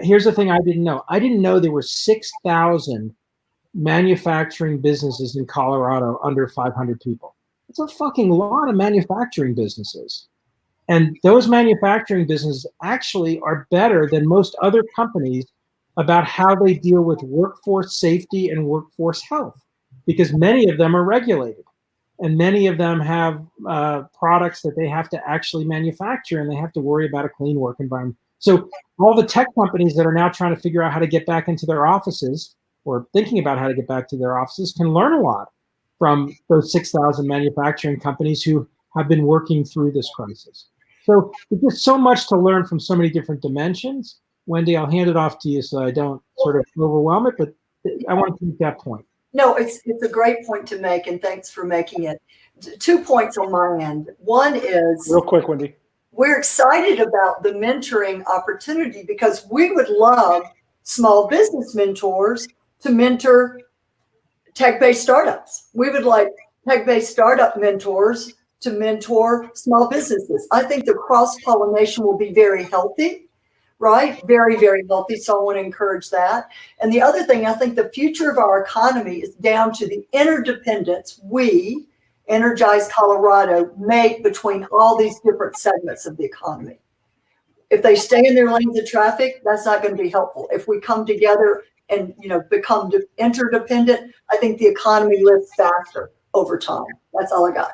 here's the thing I didn't know. I didn't know there were 6,000 manufacturing businesses in Colorado under 500 people. It's a fucking lot of manufacturing businesses. And those manufacturing businesses actually are better than most other companies about how they deal with workforce safety and workforce health, because many of them are regulated and many of them have products that they have to actually manufacture, and they have to worry about a clean work environment. So all the tech companies that are now trying to figure out how to get back into their offices or thinking about how to get back to their offices can learn a lot from those 6,000 manufacturing companies who have been working through this crisis. So there's so much to learn from so many different dimensions. Wendy, I'll hand it off to you so I don't sort of overwhelm it, but I want to make that point. No, it's a great point to make, and thanks for making it. 2 points on my end. One is, real quick, Wendy. We're excited about the mentoring opportunity because we would love small business mentors to mentor tech-based startups. We would like tech-based startup mentors to mentor small businesses. I think the cross-pollination will be very healthy, right? Very, very healthy. So I want to encourage that. And the other thing, I think the future of our economy is down to the interdependence we, Energize Colorado, make between all these different segments of the economy. If they stay in their lanes of traffic, that's not going to be helpful. If we come together and become interdependent, I think the economy lives faster over time. That's all I got.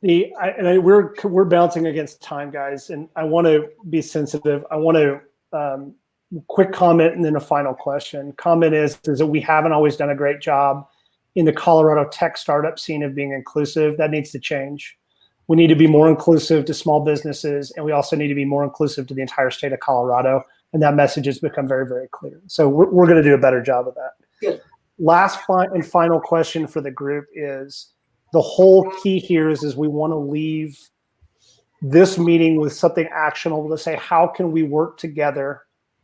We're bouncing against time, guys, and I want to be sensitive. I want to quick comment and then a final question. Comment is that we haven't always done a great job in the Colorado tech startup scene of being inclusive. That needs to change. We need to be more inclusive to small businesses, and we also need to be more inclusive to the entire state of Colorado. And that message has become very, very clear. So we're going to do a better job of that. Good. Last and final question for the group is, the whole key here is we want to leave this meeting with something actionable to say, how can we work together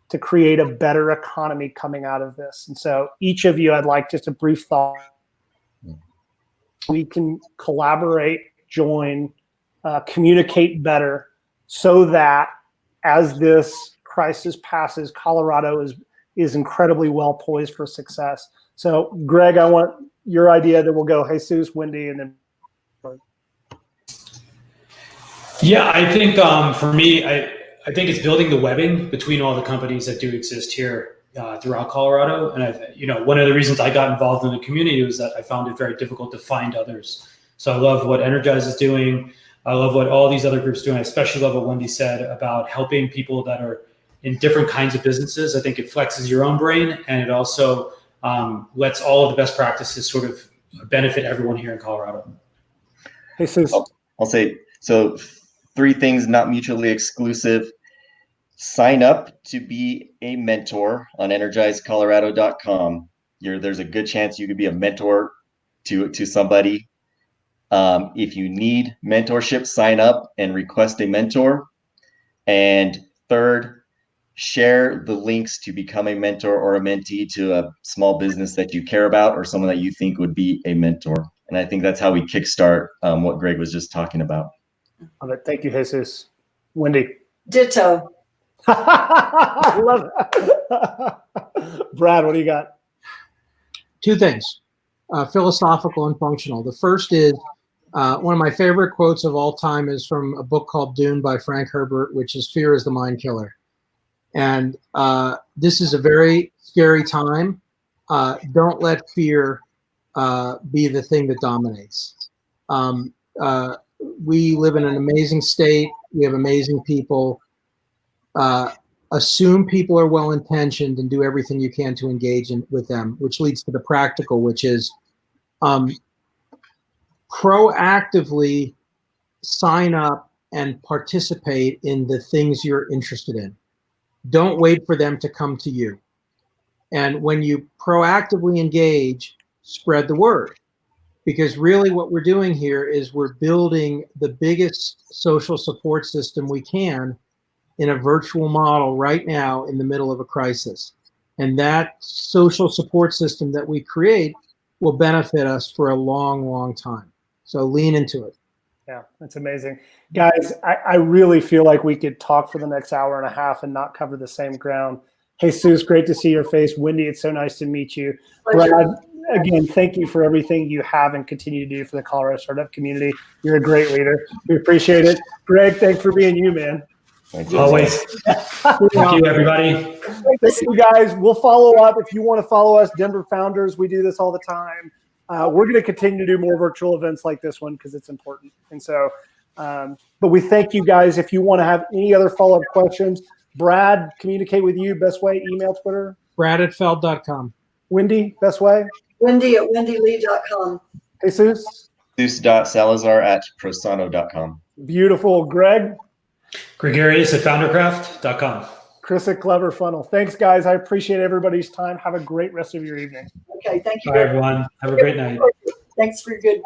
to create a better economy coming out of this? And so each of you, I'd like just a brief thought. We can collaborate, join, communicate better so that as this crisis passes, Colorado is incredibly well poised for success. So Greg, I want your idea, that we'll go Jesus, Wendy, and then. Yeah, I think for me, I think it's building the webbing between all the companies that do exist here throughout Colorado. And one of the reasons I got involved in the community was that I found it very difficult to find others. So I love what Energize is doing. I love what all these other groups are doing. I especially love what Wendy said about helping people that are in different kinds of businesses. I think it flexes your own brain, and it also lets all of the best practices sort of benefit everyone here in Colorado. Jesus. I'll say, so 3 things not mutually exclusive. Sign up to be a mentor on energizecolorado.com. There's a good chance you could be a mentor to somebody. If you need mentorship, sign up and request a mentor. And third, share the links to become a mentor or a mentee to a small business that you care about or someone that you think would be a mentor. And I think that's how we kickstart what Greg was just talking about. All right, thank you, Jesus. Wendy. Ditto. I love it. Brad, what do you got? 2 things, philosophical and functional. The first is one of my favorite quotes of all time is from a book called Dune by Frank Herbert, which is "Fear is the mind killer." And this is a very scary time. Don't let fear be the thing that dominates. We live in an amazing state. We have amazing people. Assume people are well-intentioned and do everything you can to engage with them, which leads to the practical, which is proactively sign up and participate in the things you're interested in. Don't wait for them to come to you. And when you proactively engage, spread the word. Because really what we're doing here is we're building the biggest social support system we can in a virtual model right now in the middle of a crisis. And that social support system that we create will benefit us for a long, long time. So lean into it. Yeah, that's amazing. Guys, I really feel like we could talk for the next hour and a half and not cover the same ground. Jesus, great to see your face. Wendy, it's so nice to meet you. Pleasure. Brad, again, thank you for everything you have and continue to do for the Colorado startup community. You're a great leader. We appreciate it. Greg, thanks for being you, man. Always. Thank you, everybody. Listen, guys, we'll follow up. If you want to follow us, Denver Founders, we do this all the time. We're going to continue to do more virtual events like this one because it's important. And so, but we thank you guys. If you want to have any other follow-up questions, Brad, communicate with you. Best way, email, Twitter? Brad@feld.com. Wendy, best way? Wendy@wendylee.com. Jesus? Jesus.salazar@prosano.com. Beautiful. Greg? Gregarious@foundercraft.com. Chris at Clever Funnel. Thanks, guys. I appreciate everybody's time. Have a great rest of your evening. Okay, thank you. Bye, everyone. Have a great night. Thanks for your good work.